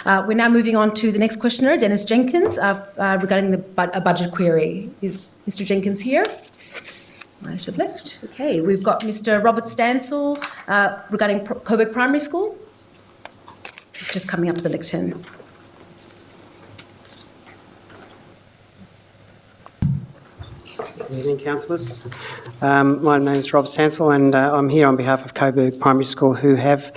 We're now moving on to the next questioner, Dennis Jenkins, regarding a budget query. Is Mr. Jenkins here? Might have left. Okay, we've got Mr. Robert Stansel regarding Coburg Primary School. He's just coming up to the lectern. Good evening, councillors. My name is Rob Stansel and I'm here on behalf of Coburg Primary School, who have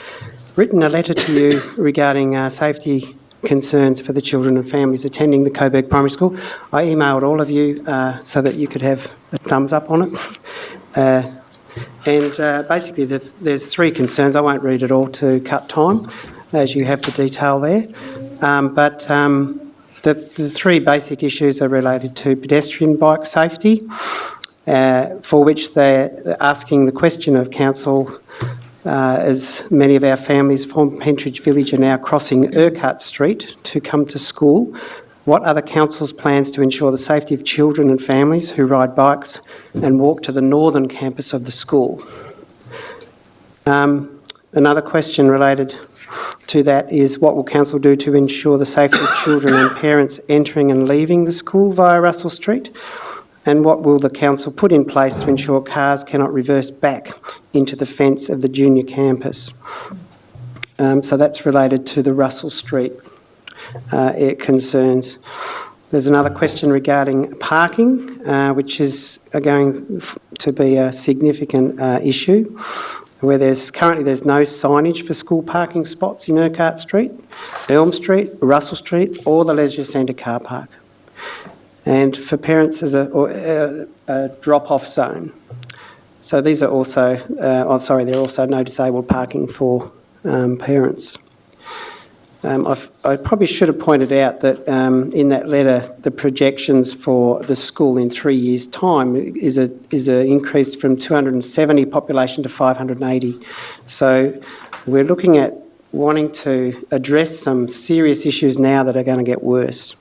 written a letter to you regarding safety concerns for the children and families attending the Coburg Primary School. I emailed all of you so that you could have a thumbs up on it. Basically there's three concerns. I won't read it all to cut time, as you have the detail there. The three basic issues are related to pedestrian bike safety, for which they're asking the question of council, as many of our families from Pentridge Village are now crossing Urquhart Street to come to school. What are the council's plans to ensure the safety of children and families who ride bikes and walk to the northern campus of the school? Another question related to that is, what will council do to ensure the safety of children and parents entering and leaving the school via Russell Street? And what will the council put in place to ensure cars cannot reverse back into the fence of the junior campus? So that's related to the Russell Street concerns. There's another question regarding parking, which is going to be a significant issue, where currently there's no signage for school parking spots in Urquhart Street, Elm Street, Russell Street, or the Leisure Centre car park. And for parents, as a drop-off zone. So these are also, there are also no disabled parking for parents. I probably should have pointed out that in that letter, the projections for the school in 3 years' time is an increase from 270 population to 580. So we're looking at wanting to address some serious issues now that are going to get worse.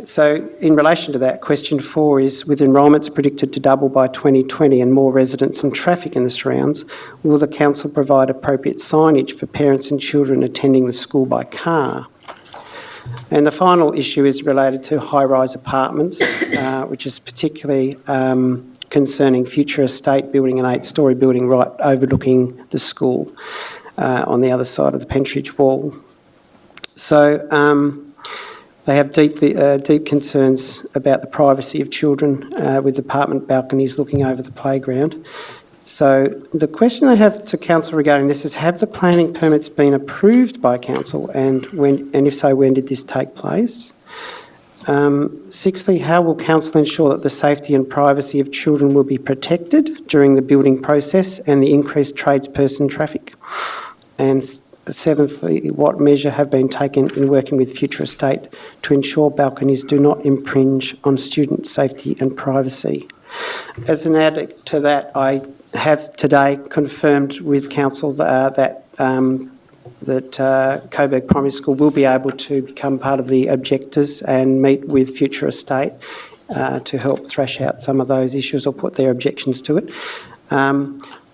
So in relation to that, question 4 is, with enrolments predicted to double by 2020 and more residents and traffic in the surrounds, will the council provide appropriate signage for parents and children attending the school by car? And the final issue is related to high-rise apartments, which is particularly concerning Future Estate building, an 8-storey building right overlooking the school on the other side of the Pentridge Wall. So they have deep concerns about the privacy of children with apartment balconies looking over the playground. So the question I have to council regarding this is, have the planning permits been approved by council, and if so, when did this take place? Sixthly, how will council ensure that the safety and privacy of children will be protected during the building process and the increased tradesperson traffic? And seventhly, what measure have been taken in working with Future Estate to ensure balconies do not infringe on student safety and privacy? As an add to that, I have today confirmed with council that Coburg Primary School will be able to become part of the objectors and meet with Future Estate to help thrash out some of those issues or put their objections to it.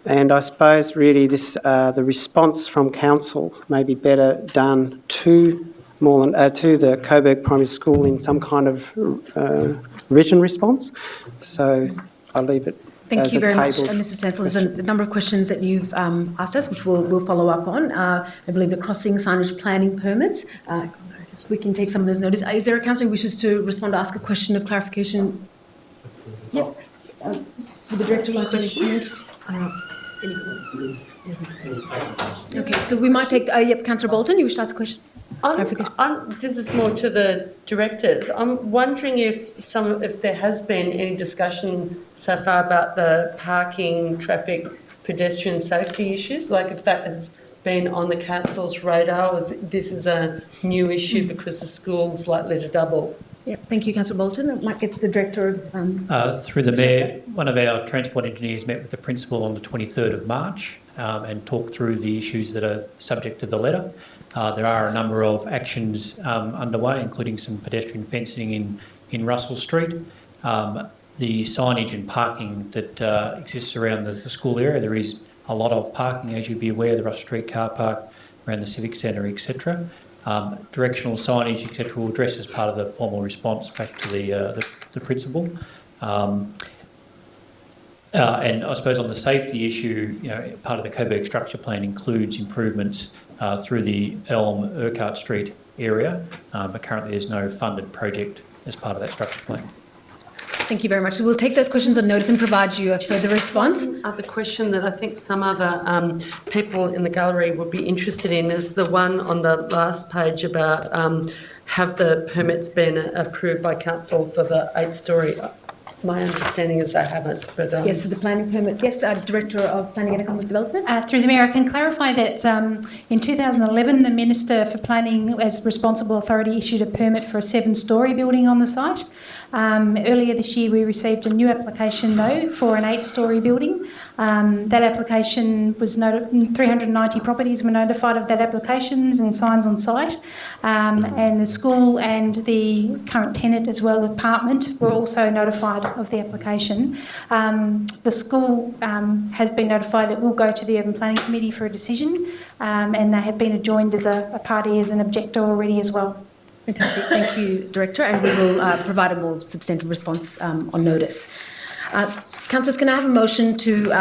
And I suppose really the response from council may be better done to the Coburg Primary School in some kind of written response. So I'll leave it. Thank you very much, Mr. Stansel. There's a number of questions that you've asked us, which we'll follow up on. I believe the crossing signage planning permits. We can take some of those notice. Is there a councillor who wishes to respond to ask a question of clarification? Yep. Would the director like to comment? Okay, so we might take, Councillor Bolton, you wish to ask a question? This is more to the directors. I'm wondering if there has been any discussion so far about the parking, traffic, pedestrian safety issues, like if that has been on the council's radar, or this is a new issue because the school's likely to double. Yeah, thank you, Councillor Bolton. I might get the director. Through the Mayor, one of our transport engineers met with the principal on the 23rd of March and talked through the issues that are subject to the letter. There are a number of actions underway, including some pedestrian fencing in Russell Street. The signage and parking that exists around the school area, there is a lot of parking, as you'd be aware. The Russell Street car park around the Civic Centre, etc. Directional signage, etc., will address as part of the formal response back to the principal. And I suppose on the safety issue, part of the Coburg structure plan includes improvements through the Elm Urquhart Street area, but currently there's no funded project as part of that structure plan. Thank you very much. So we'll take those questions on notice and provide you a further response. Other question that I think some other people in the gallery would be interested in is the one on the last page about have the permits been approved by council for the 8-storey? My understanding is they haven't, but... Yes, so the planning permit. Yes, Director of Planning and Economic Development. Through the Mayor, I can clarify that in 2011, the Minister for Planning, as responsible authority, issued a permit for a 7-storey building on the site. Earlier this year, we received a new application, though, for an 8-storey building. That application was 390 properties were notified of that applications and signs on site. And the school and the current tenant, as well as apartment, were also notified of the application. The school has been notified it will go to the Urban Planning Committee for a decision, and they have been adjoined as a party as an objector already as well. Fantastic. Thank you, Director, and we will provide a more substantive response on notice. Councillors, can I have a motion to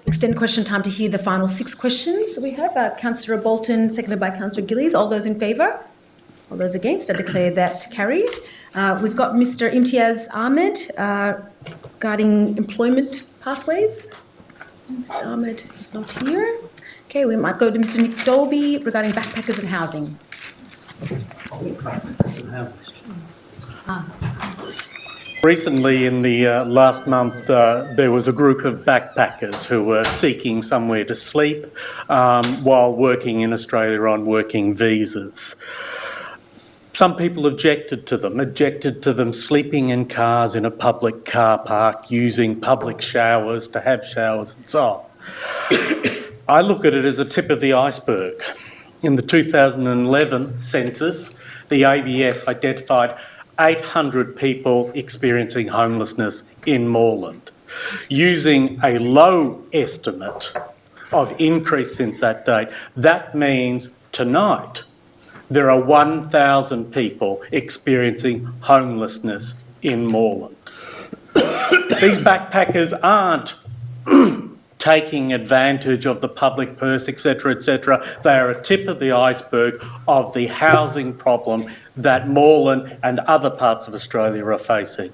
extend question time to hear the final 6 questions that we have? Councillor Bolton, seconded by Councillor Gillies. All those in favour? All those against? I declare that carried. We've got Mr Imtiaz Ahmed regarding employment pathways. Mr Ahmed is not here. Okay, we might go to Mr Nick Dolby regarding backpackers and housing. Recently, in the last month, there was a group of backpackers who were seeking somewhere to sleep while working in Australia on working visas. Some people objected to them sleeping in cars in a public car park, using public showers to have showers and so on. I look at it as a tip of the iceberg. In the 2011 census, the ABS identified 800 people experiencing homelessness in Moreland. Using a low estimate of increase since that date, that means tonight there are 1,000 people experiencing homelessness in Moreland. These backpackers aren't taking advantage of the public purse, etc., etc. They are a tip of the iceberg of the housing problem that Moreland and other parts of Australia are facing.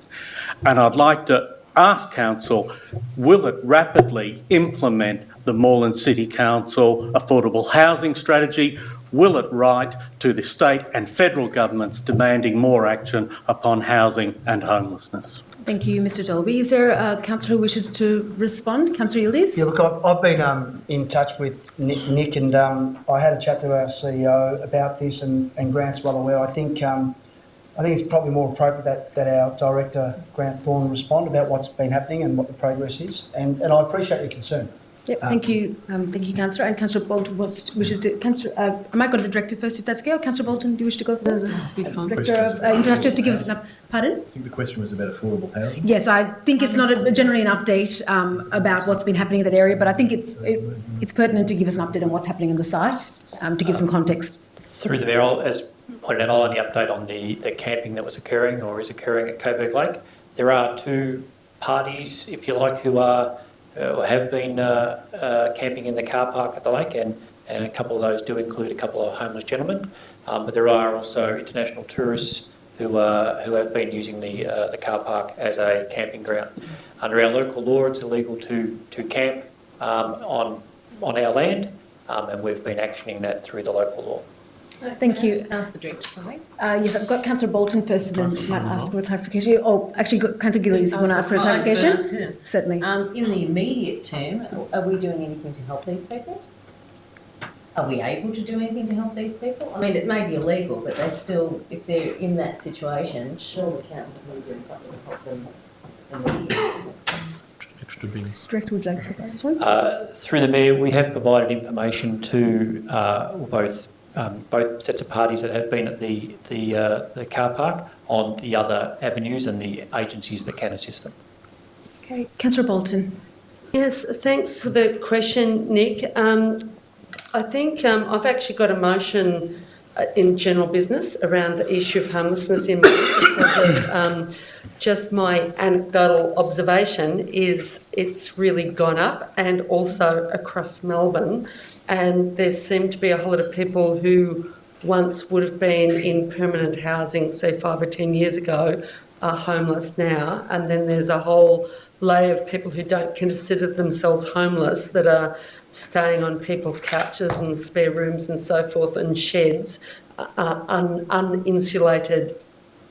And I'd like to ask Council, will it rapidly implement the Moreland City Council affordable housing strategy? Will it write to the state and federal governments demanding more action upon housing and homelessness? Thank you, Mr Dolby. Is there a councillor who wishes to respond? Councillor Yildiz? Yeah, look, I've been in touch with Nick and I had a chat to our CEO about this and Grant's well aware. I think it's probably more appropriate that our Director, Grant Thorne, respond about what's been happening and what the progress is. And I appreciate your concern. Yep, thank you, Councillor. And Councillor Bolton wishes to. I might go to the Director first, if that's okay. Or Councillor Bolton, do you wish to go first? Director of Infrastructure, just to give us an pardon? I think the question was about affordable housing. Yes, I think it's not generally an update about what's been happening in that area, but I think it's pertinent to give us an update on what's happening on the site to give some context. Through the Mayor, as pointed out, I'll only update on the camping that was occurring or is occurring at Coburg Lake. There are 2 parties, if you like, who are or have been camping in the car park at the lake, and a couple of those do include a couple of homeless gentlemen. But there are also international tourists who have been using the car park as a camping ground. Under our local law, it's illegal to camp on our land, and we've been actioning that through the local law. Thank you. Ask the Director something. Yes, I've got Councillor Bolton first, and then might ask for a clarification. Oh, actually, got Councillor Gillies. You want to ask for a clarification? Certainly. In the immediate term, are we doing anything to help these people? Are we able to do anything to help these people? I mean, it may be illegal, but they're still, if they're in that situation, surely council will be doing something to help them immediately. Extra bins. Director, would you like to take that response? Through the Mayor, we have provided information to both sets of parties that have been at the car park on the other avenues and the agencies that can assist them. Okay, Councillor Bolton. Yes, thanks for the question, Nick. I think I've actually got a motion in general business around the issue of homelessness in Melbourne because of just my anecdotal observation is it's really gone up, and also across Melbourne, and there seem to be a whole lot of people who once would have been in permanent housing, say 5 or 10 years ago, are homeless now, and then there's a whole layer of people who don't consider themselves homeless that are staying on people's couches and spare rooms and so forth, and sheds, uninsulated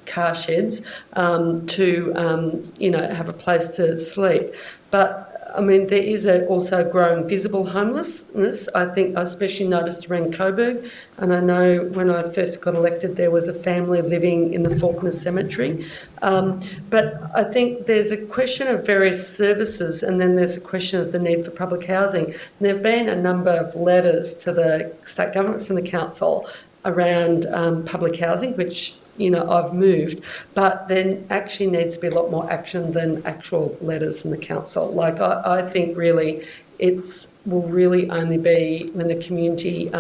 car sheds, to have a place to sleep. But I mean, there is also growing visible homelessness. I think I especially noticed around Coburg, and I know when I first got elected there was a family living in the Faulkner Cemetery. But I think there's a question of various services, and then there's a question of the need for public housing. And there have been a number of letters to the state government from the council around public housing, which I've moved, but there actually needs to be a lot more action than actual letters from the council. Like, I think really will really only be when the community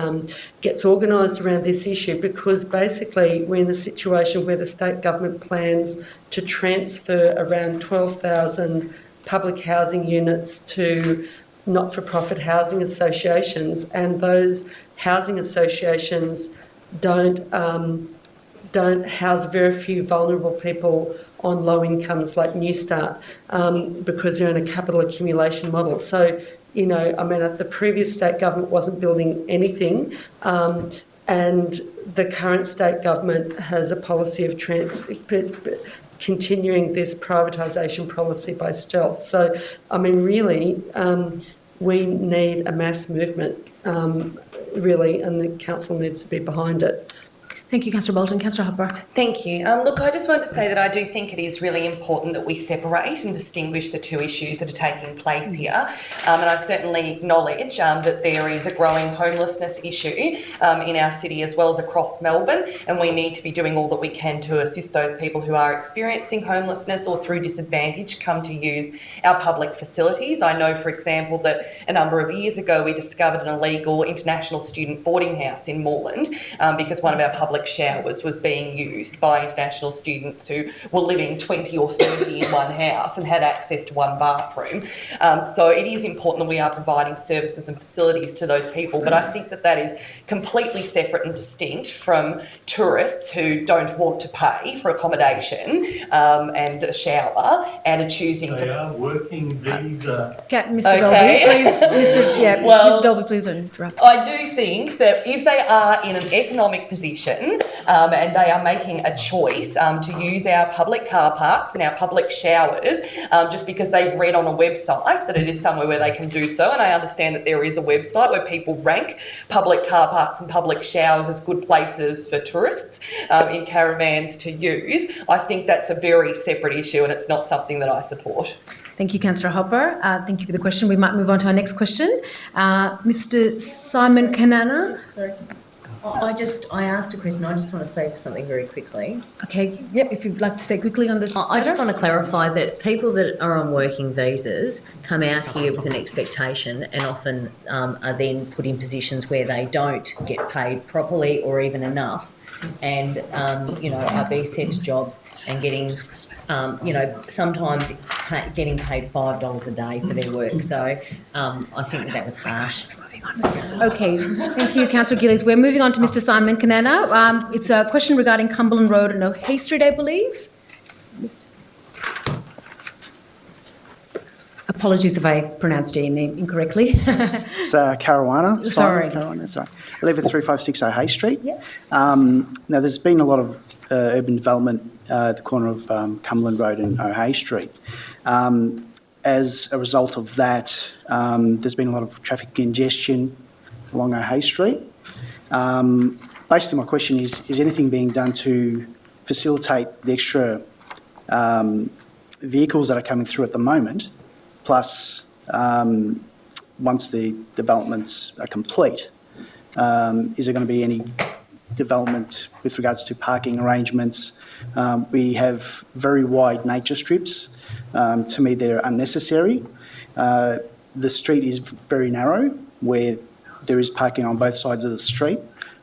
gets organised around this issue, because basically we're in a situation where the state government plans to transfer around 12,000 public housing units to not-for-profit housing associations, and those housing associations don't house very few vulnerable people on low incomes like New Start, because they're in a capital accumulation model. So, the previous state government wasn't building anything, and the current state government has a policy of continuing this privatisation policy by stealth. So, really, we need a mass movement, really, and the council needs to be behind it. Thank you, Councillor Bolton. Councillor Hopper. Thank you. Look, I just wanted to say that I do think it is really important that we separate and distinguish the two issues that are taking place here. And I certainly acknowledge that there is a growing homelessness issue in our city as well as across Melbourne, and we need to be doing all that we can to assist those people who are experiencing homelessness or through disadvantage come to use our public facilities. I know, for example, that a number of years ago we discovered an illegal international student boarding house in Moreland because one of our public showers was being used by international students who were living 20 or 30 in one house and had access to one bathroom. So it is important that we are providing services and facilities to those people, but I think that is completely separate and distinct from tourists who don't want to pay for accommodation and a shower and are choosing They to... are working visa. Mr. Dolby, please. Mr. Dolby, please don't interrupt. I do think that if they are in an economic position and they are making a choice to use our public car parks and our public showers just because they've read on a website that it is somewhere where they can do so, and I understand that there is a website where people rank public car parks and public showers as good places for tourists in caravans to use, I think that's a very separate issue and it's not something that I support. Thank you, Councillor Hopper. Thank you for the question. We might move on to our next question. Mr. Simon Kanana. Sorry. I asked a question. I just want to say something very quickly. Okay, yep, if you'd like to say quickly on the... I just want to clarify that people that are on working visas come out here with an expectation and often are then put in positions where they don't get paid properly or even enough, and, are being sent to jobs and getting... sometimes getting paid $5 a day for their work. So I think that was harsh. Okay, thank you, Councillor Gillies. We're moving on to Mr. Simon Kanana. It's a question regarding Cumberland Road and O'Hay Street, I believe. Apologies if I pronounced your name incorrectly. It's Caruana. Sorry. Caruana, that's right. I live at 356 O'Hay Street. Yeah. Now, there's been a lot of urban development at the corner of Cumberland Road and O'Hay Street. As a result of that, there's been a lot of traffic congestion along O'Hay Street. Basically, my question is anything being done to facilitate the extra vehicles that are coming through at the moment, plus once the developments are complete, is there going to be any development with regards to parking arrangements? We have very wide nature strips. To me, they're unnecessary. The street is very narrow, where there is parking on both sides of the street.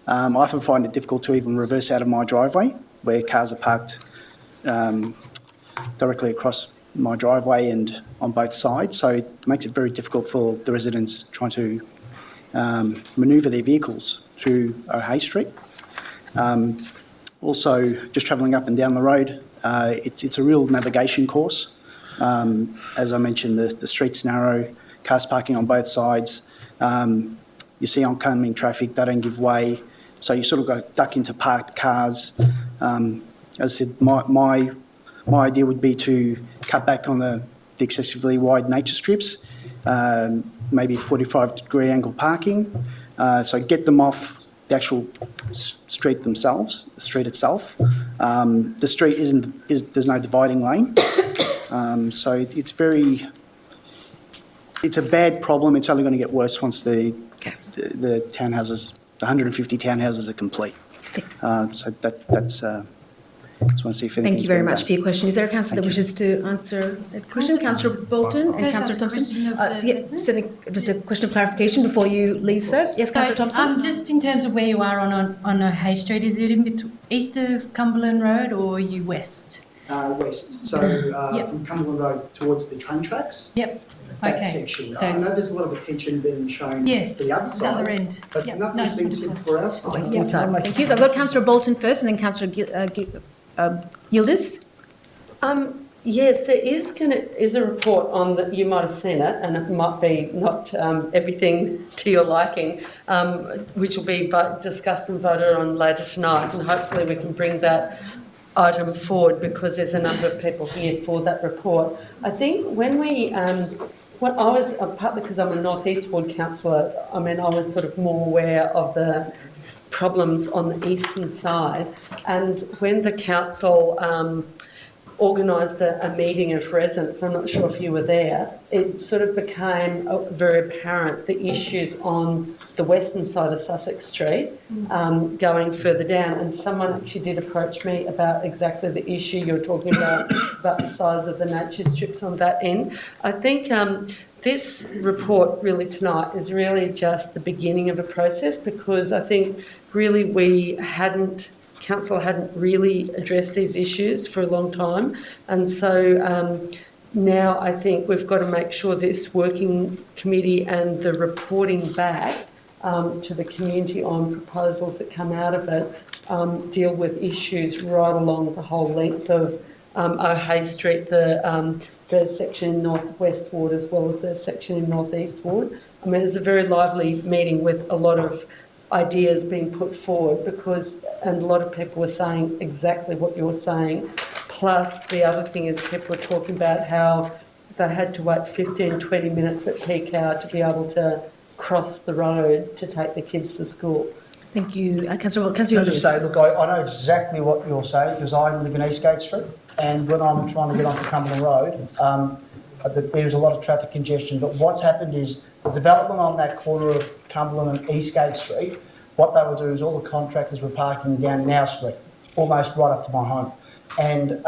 I often find it difficult to even reverse out of my driveway where cars are parked directly across my driveway and on both sides. So it makes it very difficult for the residents trying to manoeuvre their vehicles through O'Hay Street. Also, just travelling up and down the road, it's a real navigation course. As I mentioned, the street's narrow, cars parking on both sides. You see oncoming traffic, they don't give way. So you sort of go duck into parked cars. As I said, my idea would be to cut back on the excessively wide nature strips, maybe 45-degree angle parking. So get them off the actual street themselves, the street itself. The street there's no dividing lane. So it's a bad problem. It's only going to get worse once the townhouses, the 150 townhouses are complete. So that's. Just want to see if Thank you very much for your question. Is there a councillor that wishes to answer that question? Councillor Bolton and Councillor Thompson. Just a question of clarification before you leave, sir. Yes, Councillor Thompson. Just in terms of where you are on O'Hay Street, is it east of Cumberland Road or are you west? West. So from Cumberland Road towards the train tracks. Yep. That section. So I know there's a lot of attention being shown to the other side. The other end. But nothing's been said for our side. Western side. Thank you. So I've got Councillor Bolton first and then Councillor Yildiz. Yes, there is a report on that. You might have seen it, and it might be not everything to your liking, which will be discussed and voted on later tonight, and hopefully we can bring that item forward because there's a number of people here for that report. I think when I was, partly because I'm a North East Ward councillor, I was sort of more aware of the problems on the eastern side, and when the council organised a meeting of residents, I'm not sure if you were there, it sort of became very apparent the issues on the western side of Sussex Street, going further down, and someone actually did approach me about exactly the issue you're talking about the size of the nature strips on that end. I think this report really tonight is really just the beginning of a process, because I think really Council hadn't really addressed these issues for a long time, and so now I think we've got to make sure this working committee and the reporting back to the community on proposals that come out of it deal with issues right along the whole length of O'Hay Street, the section in North West Ward as well as the section in North East Ward. It was a very lively meeting with a lot of ideas being put forward, and a lot of people were saying exactly what you're saying. Plus, the other thing is people were talking about how they had to wait 15, 20 minutes at peak hour to be able to cross the road to take their kids to school. Thank you. Councillor Can I just say, look, I know exactly what you're saying because I live in Eastgate Street, and when I'm trying to get onto Cumberland Road, there's a lot of traffic congestion. But what's happened is the development on that corner of Cumberland and Eastgate Street, what they were doing is all the contractors were parking down in our street, almost right up to my home. And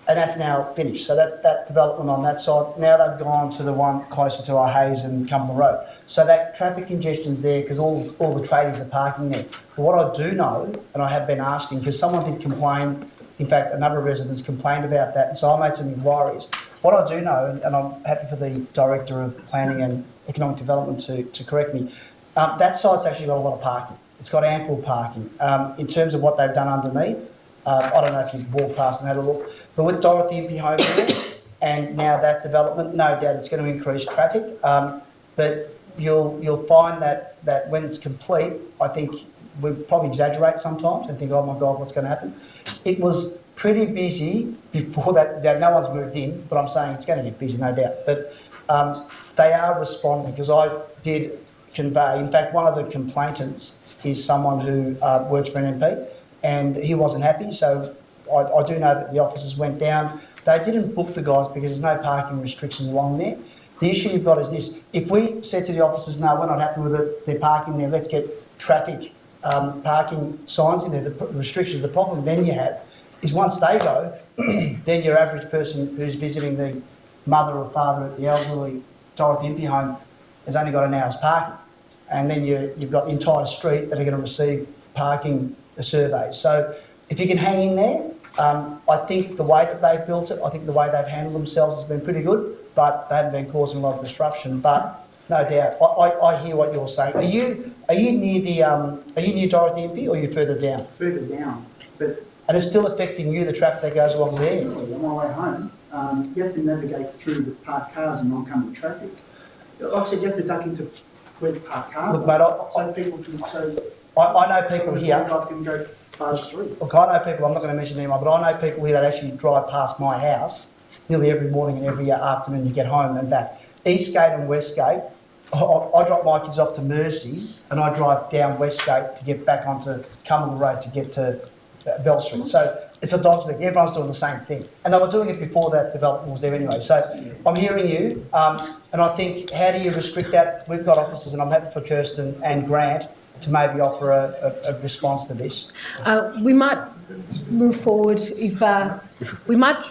that's now finished. So that development on that side, now they've gone to the one closer to our Hayes and Cumberland Road. So that traffic congestion's there because all the tradies are parking there. But what I do know, and I have been asking, because someone did complain, in fact, a number of residents complained about that, and so I made some inquiries. What I do know, and I'm happy for the Director of Planning and Economic Development to correct me, that site's actually got a lot of parking. It's got ample parking. In terms of what they've done underneath, I don't know if you've walked past and had a look, but with Dorothy Impey Home there, and now that development, no doubt it's going to increase traffic. But you'll find that when it's complete, I think we probably exaggerate sometimes and think, oh my God, what's going to happen? It was pretty busy before that. No one's moved in, but I'm saying it's going to get busy, no doubt. But they are responding, because I did convey, in fact, one of the complainants is someone who works for an MP, and he wasn't happy. So I do know that the officers went down. They didn't book the guys because there's no parking restrictions along there. The issue you've got is this: if we said to the officers, no, we're not happy with it, they're parking there, let's get traffic parking signs in there, the restrictions, the problem then you have is once they go, then your average person who's visiting the mother or father at the elderly Dorothy Impey home has only got an hour's parking. and then you've got the entire street that are going to receive parking surveys. So if you can hang in there, I think the way that they've built it, I think the way they've handled themselves has been pretty good, but they haven't been causing a lot of disruption. But no doubt, I hear what you're saying. Are you near the are you near Dorothy MP, or are you further down? Further down, but And it's still affecting you, the traffic that goes along there. on my way home, you have to navigate through the parked cars and oncoming traffic. Like I said, you have to duck into where the parked cars Look, mate, are, so people can, I know people here. I can go barge through. Look, I know people, I'm not going to mention anyone, but I know people here that actually drive past my house nearly every morning and every afternoon to get home and back. Eastgate and Westgate, I drop my kids off to Mercy and I drive down Westgate to get back onto Cumberland Road to get to Bell Street. So it's a dog's leg. Everyone's doing the same thing. And they were doing it before that development was there anyway. So I'm hearing you, and I think, how do you restrict that? We've got officers, and I'm happy for Kirsten and Grant to maybe offer a response to this. We might move forward if we might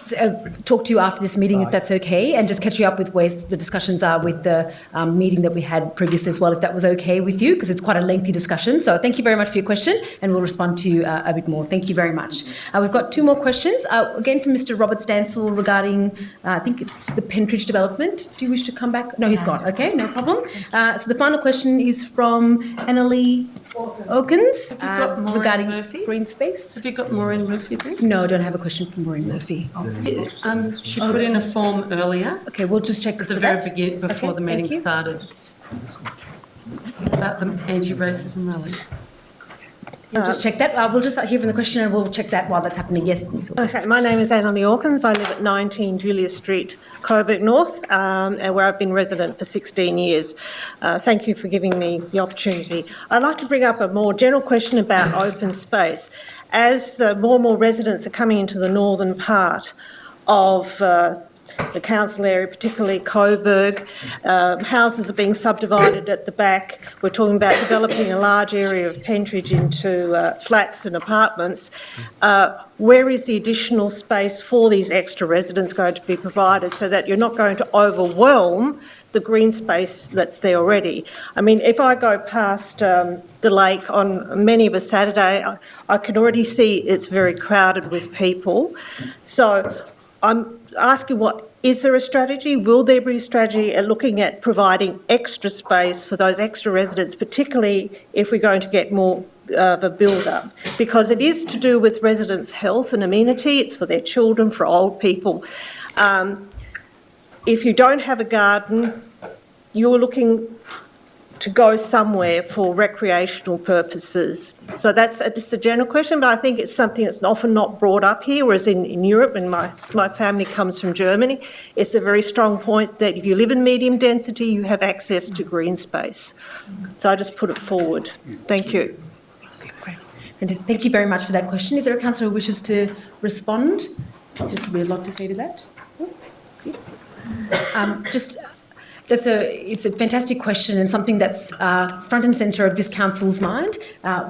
talk to you after this meeting, if that's okay, and just catch you up with where the discussions are with the meeting that we had previously as well, if that was okay with you, because it's quite a lengthy discussion. So thank you very much for your question, and we'll respond to you a bit more. Thank you very much. We've got two more questions, again from Mr. Robert Stansel regarding, I think it's the Pentridge development. Do you wish to come back? No, he's gone. Okay, no problem. So the final question is from Annalie Okins regarding green space. Have you got Maureen Murphy there? No, I don't have a question from Maureen Murphy. She put in a form earlier. Okay, we'll just check at for the very that. beginning, before Okay, the meeting thank you. started. About the anti-racism rally. We'll just check that. We'll just hear from the question and we'll check that while that's happening. Yes, Ms. Hawkins. Okay, my name is Annalie Hawkins. I live at 19 Julia Street, Coburg North, and where I've been resident for 16 years. Thank you for giving me the opportunity. I'd like to bring up a more general question about open space. As more and more residents are coming into the northern part of the council area, particularly Coburg, houses are being subdivided at the back. We're talking about developing a large area of Pentridge into flats and apartments. Where is the additional space for these extra residents going to be provided so that you're not going to overwhelm the green space that's there already? I mean, if I go past the lake on many of a Saturday, I can already see it's very crowded with people. So I'm asking, is there a strategy? Will there be a strategy at looking at providing extra space for those extra residents, particularly if we're going to get more of a build-up? Because it is to do with residents' health and amenity. It's for their children, for old people. If you don't have a garden, you're looking to go somewhere for recreational purposes. So that's just a general question, but I think it's something that's often not brought up here, whereas in Europe, and my family comes from Germany, it's a very strong point that if you live in medium density, you have access to green space. So I just put it forward. Thank you. Thank you very much for that question. Is there a councillor who wishes to respond? There'd be a lot to say to that. It's a fantastic question and something that's front and centre of this council's mind.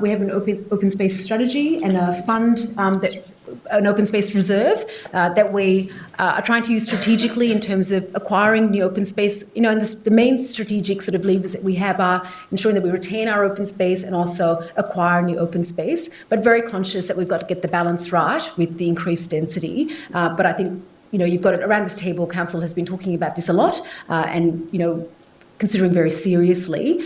We have an open space strategy and a fund, an open space reserve that we are trying to use strategically in terms of acquiring new open space. You know, and the main strategic sort of levers that we have are ensuring that we retain our open space and also acquire new open space, but very conscious that we've got to get the balance right with the increased density. But I think, you know, you've got it around this table, council has been talking about this a lot, and, you know, considering very seriously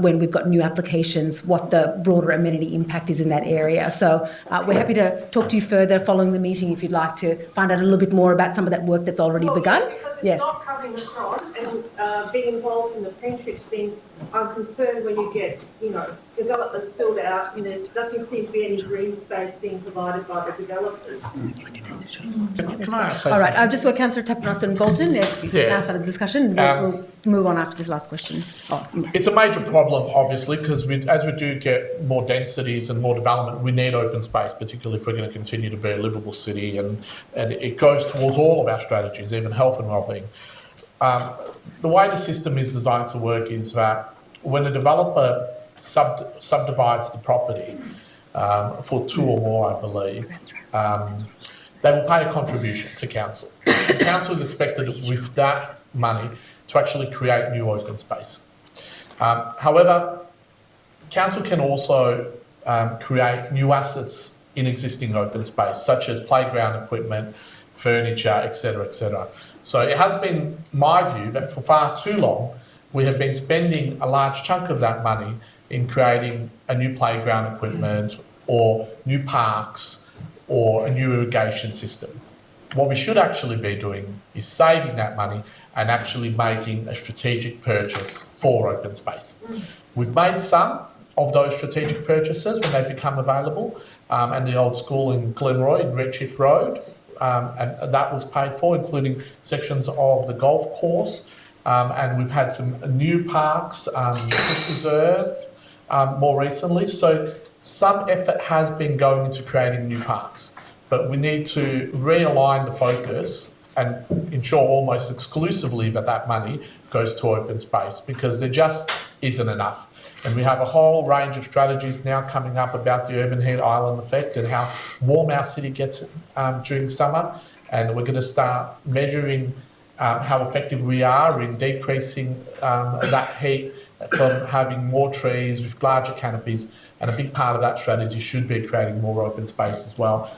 when we've got new applications, what the broader amenity impact is in that area. So we're happy to talk to you further following the meeting if you'd like to find out a little bit more about some of that work that's already begun. Because it's Yes. not coming across, and being involved in the Pentridge thing, I'm concerned when you get, you know, developments built out and there doesn't seem to be any green space being provided by the developers. Can I say All right, something? just where Councillor Tapanos and Bolton, because now started the discussion, we'll move on after this last question. It's a major problem, obviously, because as we do get more densities and more development, we need open space, particularly if we're going to continue to be a livable city, and it goes towards all of our strategies, even health and wellbeing. The way the system is designed to work is that when a developer subdivides the property for two or more, I believe, they will pay a contribution to council. The council is expected with that money to actually create new open space. However, council can also create new assets in existing open space, such as playground equipment, furniture, etc., etc. So it has been my view that for far too long we have been spending a large chunk of that money in creating a new playground equipment or new parks or a new irrigation system. What we should actually be doing is saving that money and actually making a strategic purchase for open space. We've made some of those strategic purchases when they become available, and the old school in Glenroy, in Redcliffe Road, and that was paid for, including sections of the golf course. And we've had some new parks, Reserve, more recently. So some effort has been going into creating new parks, but we need to realign the focus and ensure almost exclusively that that money goes to open space, because there just isn't enough. And we have a whole range of strategies now coming up about the urban heat island effect and how warm our city gets during summer. And we're going to start measuring how effective we are in decreasing that heat from having more trees with larger canopies. And a big part of that strategy should be creating more open space as well.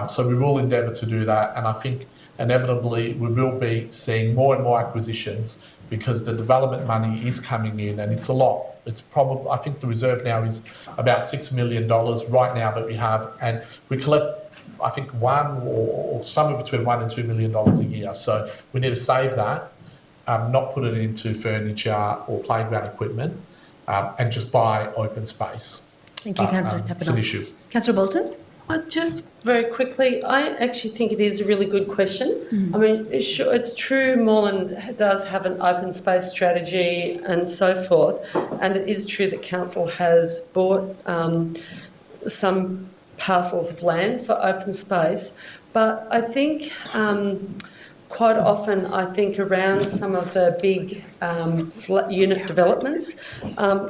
So we will endeavour to do that. And I think inevitably we will be seeing more and more acquisitions, because the development money is coming in, and it's a lot. It's probably, I think the reserve now is about $6 million right now that we have, and we collect, I think, one or somewhere between $1 and $2 million a year. So we need to save that, not put it into furniture or playground equipment, and just buy open space. Thank you, Councillor Tapanos. It's an issue. Councillor Bolton? Just very quickly, I actually think it is a really good question. I mean, it's true Moreland does have an open space strategy and so forth, and it is true that council has bought some parcels of land for open space, but I think quite often, I think around some of the big unit developments,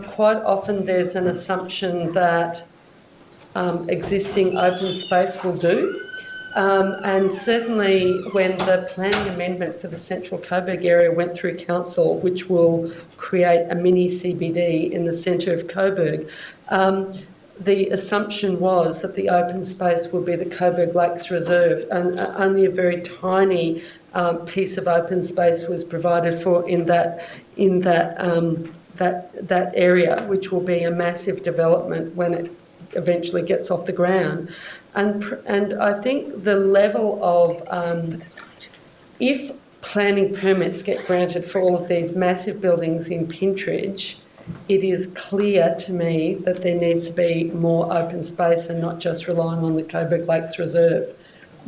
quite often there's an assumption that existing open space will do. And certainly when the planning amendment for the central Coburg area went through council, which will create a mini CBD in the centre of Coburg, the assumption was that the open space would be the Coburg Lakes Reserve, and only a very tiny piece of open space was provided for in that area, which will be a massive development when it eventually gets off the ground. And I think the level of, if planning permits get granted for all of these massive buildings in Pintridge, it is clear to me that there needs to be more open space and not just relying on the Coburg Lakes Reserve.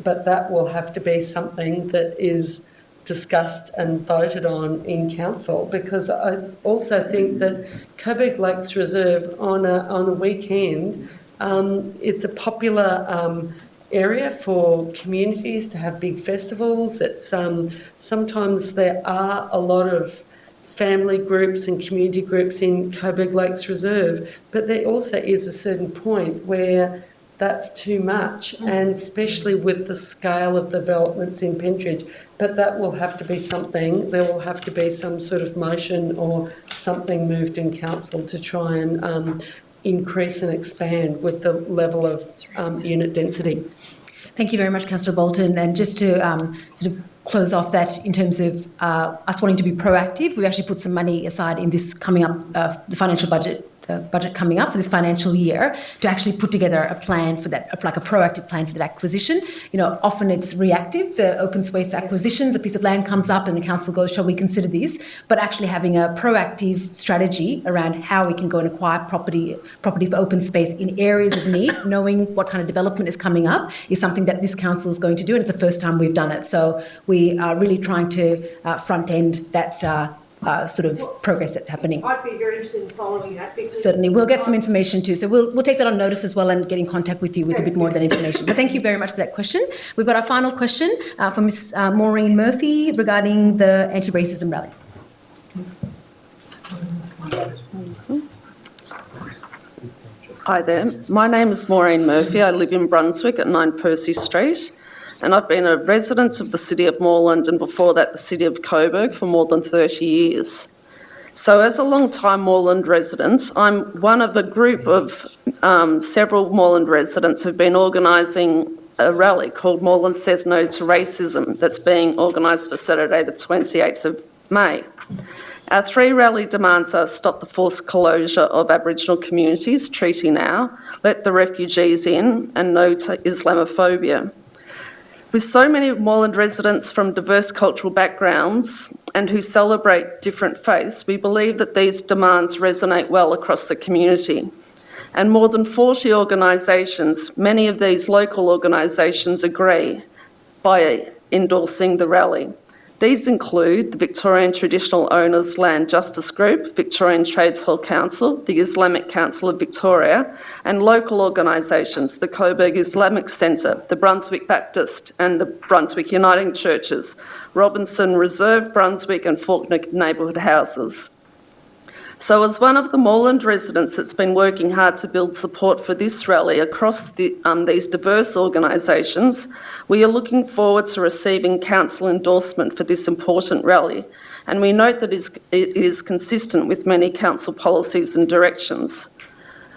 But that will have to be something that is discussed and voted on in council, because I also think that Coburg Lakes Reserve on a weekend, it's a popular area for communities to have big festivals. It's sometimes there are a lot of family groups and community groups in Coburg Lakes Reserve, but there also is a certain point where that's too much, and especially with the scale of developments in Pentridge. But that will have to be something, there will have to be some sort of motion or something moved in council to try and increase and expand with the level of unit density. Thank you very much, Councillor Bolton. And just to sort of close off that, in terms of us wanting to be proactive, we actually put some money aside in this coming up, the financial budget, the budget coming up for this financial year, to actually put together a plan for that, like a proactive plan for that acquisition. You know, often it's reactive, the open space acquisitions, a piece of land comes up and the council goes, shall we consider this? But actually having a proactive strategy around how we can go and acquire property for open space in areas of need, knowing what kind of development is coming up, is something that this council is going to do, and it's the first time we've done it. So we are really trying to front end that sort of progress that's happening. I'd be very interested in following that, because certainly we'll get some information too. So we'll take that on notice as well and get in contact with you with a bit more of that information. But thank you very much for that question. We've got our final question from Ms. Maureen Murphy regarding the anti-racism rally. Hi there. My name is Maureen Murphy. I live in Brunswick at 9 Percy Street. And I've been a resident of the City of Moreland, and before that the City of Coburg, for more than 30 years. So as a long-time Moreland resident, I'm one of a group of several Moreland residents who've been organising a rally called Moreland Says No to Racism that's being organised for Saturday the 28th of May. Our 3 rally demands are stop the forced closure of Aboriginal communities, treaty now, let the refugees in, and no to Islamophobia. With so many Moreland residents from diverse cultural backgrounds and who celebrate different faiths, we believe that these demands resonate well across the community. And more than 40 organisations, many of these local organisations, agree by endorsing the rally. These include the Victorian Traditional Owners Land Justice Group, Victorian Trades Hall Council, the Islamic Council of Victoria, and local organisations, the Coburg Islamic Centre, the Brunswick Baptist and the Brunswick Uniting Churches, Robinson Reserve, Brunswick and Fawkner Neighbourhood Houses. So as one of the Moreland residents that's been working hard to build support for this rally across these diverse organisations, we are looking forward to receiving council endorsement for this important rally, and we note that it is consistent with many council policies and directions.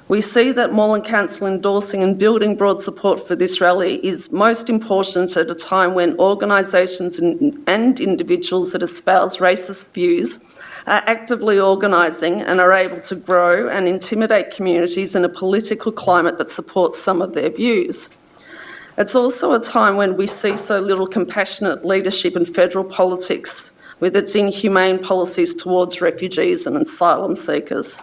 We see that Moreland Council endorsing and building broad support for this rally is most important at a time when organisations and individuals that espouse racist views are actively organising and are able to grow and intimidate communities in a political climate that supports some of their views. It's also a time when we see so little compassionate leadership in federal politics with its inhumane policies towards refugees and asylum seekers.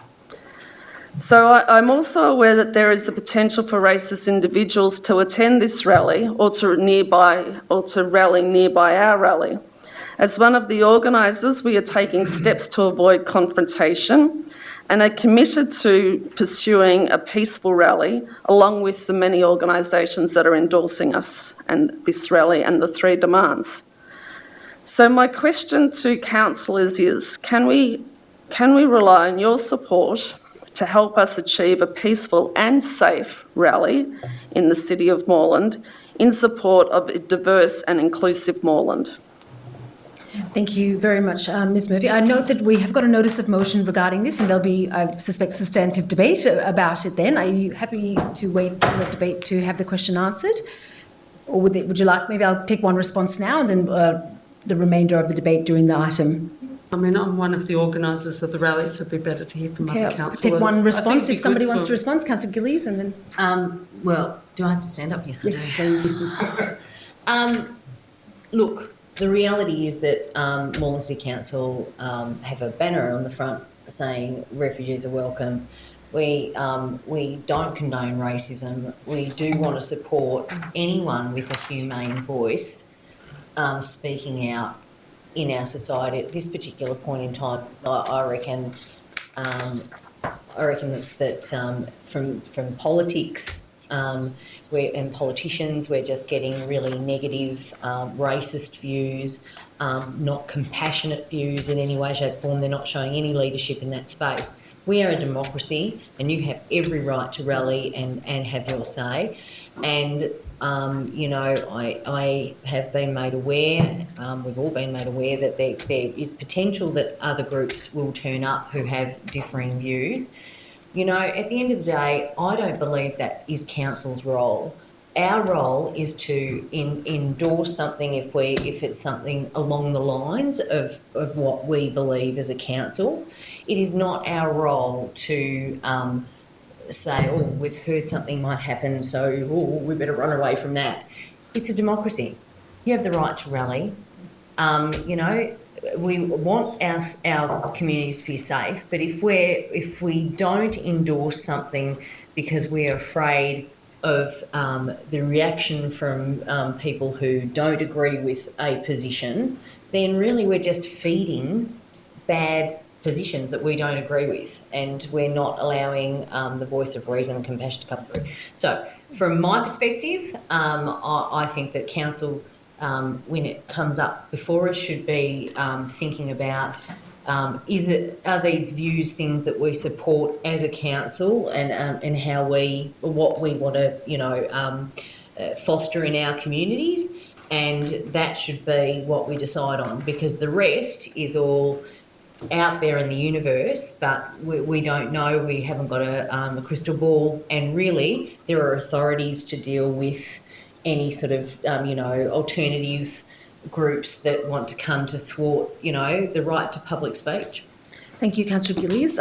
So I'm also aware that there is the potential for racist individuals to attend this rally or to rally nearby our rally. As one of the organisers, we are taking steps to avoid confrontation and are committed to pursuing a peaceful rally along with the many organisations that are endorsing us and this rally and the 3 demands. So my question to councillors is, can we rely on your support to help us achieve a peaceful and safe rally in the City of Moreland in support of a diverse and inclusive Moreland? Thank you very much, Ms Murphy. I note that we have got a notice of motion regarding this and there'll be, I suspect, substantive debate about it then. Are you happy to wait for the debate to have the question answered? Or would you like, maybe I'll take one response now and then the remainder of the debate during the item. I mean, I'm one of the organisers of the rally, so it'd be better to hear from other councillors. Take one response if somebody wants to respond. Councillor Gillies and then... Well, do I have to stand up? Yes, I do. Please. Look, the reality is that Moreland City Council have a banner on the front saying refugees are welcome. We don't condone racism. We do want to support anyone with a humane voice speaking out in our society at this particular point in time. I reckon that from politics and politicians, we're just getting really negative, racist views, not compassionate views in any way, shape, or form. They're not showing any leadership in that space. We are a democracy, and you have every right to rally and have your say. And you know, I have been made aware, we've all been made aware that there is potential that other groups will turn up who have differing views. You know, at the end of the day, I don't believe that is council's role. Our role is to endorse something if it's something along the lines of what we believe as a council. It is not our role to say, oh, we've heard something might happen, so we better run away from that. It's a democracy. You have the right to rally. You know, we want our communities to be safe, but if we don't endorse something because we're afraid of the reaction from people who don't agree with a position, then really we're just feeding bad positions that we don't agree with, and we're not allowing the voice of reason and compassion to come through. So from my perspective, I think that council, when it comes up before us, should be thinking about are these views things that we support as a council, and what we want to foster in our communities, and that should be what we decide on, because the rest is all out there in the universe, but we don't know. We haven't got a crystal ball, and really, there are authorities to deal with any sort of alternative groups that want to come to thwart the right to public speech. Thank you, Councillor Gillies.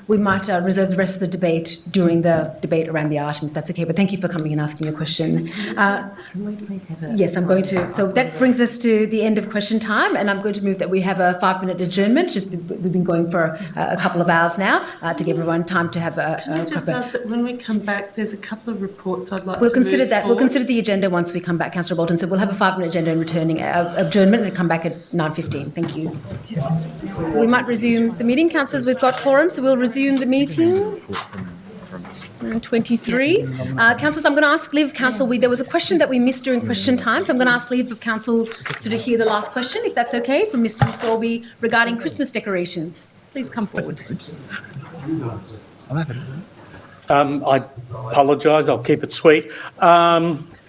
We might reserve the rest of the debate during the debate around the item, if that's okay. But thank you for coming and asking your question. Can we please have a... Yes, I'm going to. So that brings us to the end of question time, and I'm going to move that we have a 5-minute adjournment. We've been going for a couple of hours now to give everyone time to have a... Can I just ask that when we come back, there's a couple of reports I'd like We'll to consider move that. We'll forward. consider the agenda once we come back, Councillor Bolton. So we'll have a 5-minute agenda and returning adjournment and come back at 9:15. Thank you. So we might resume the meeting. Councillors, we've got quorum, so we'll resume the meeting. 23. Councillors, I'm going to ask Leave of Council. There was a question that we missed during question time, so I'm going to ask Leave of Council to hear the last question, if that's okay, from Mr. Dolby regarding Christmas decorations. Please come forward. I apologise, I'll keep it sweet.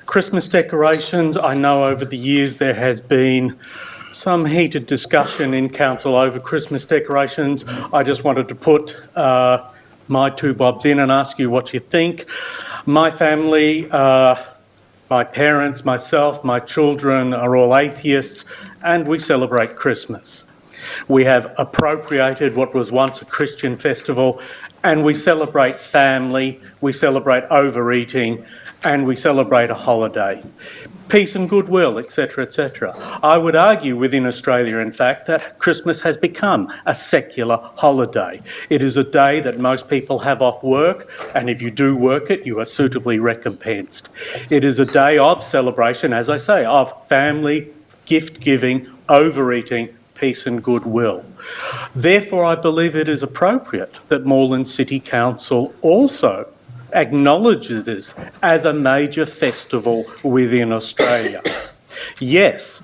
Christmas decorations, I know over the years there has been some heated discussion in council over Christmas decorations. I just wanted to put my 2 bobs in and ask you what you think. My family, my parents, myself, my children are all atheists, and we celebrate Christmas. We have appropriated what was once a Christian festival, and we celebrate family, we celebrate overeating, and we celebrate a holiday. Peace and goodwill, etc., etc. I would argue within Australia, in fact, that Christmas has become a secular holiday. It is a day that most people have off work, and if you do work it, you are suitably recompensed. It is a day of celebration, as I say, of family, gift-giving, overeating, peace and goodwill. Therefore, I believe it is appropriate that Moreland City Council also acknowledges this as a major festival within Australia. Yes,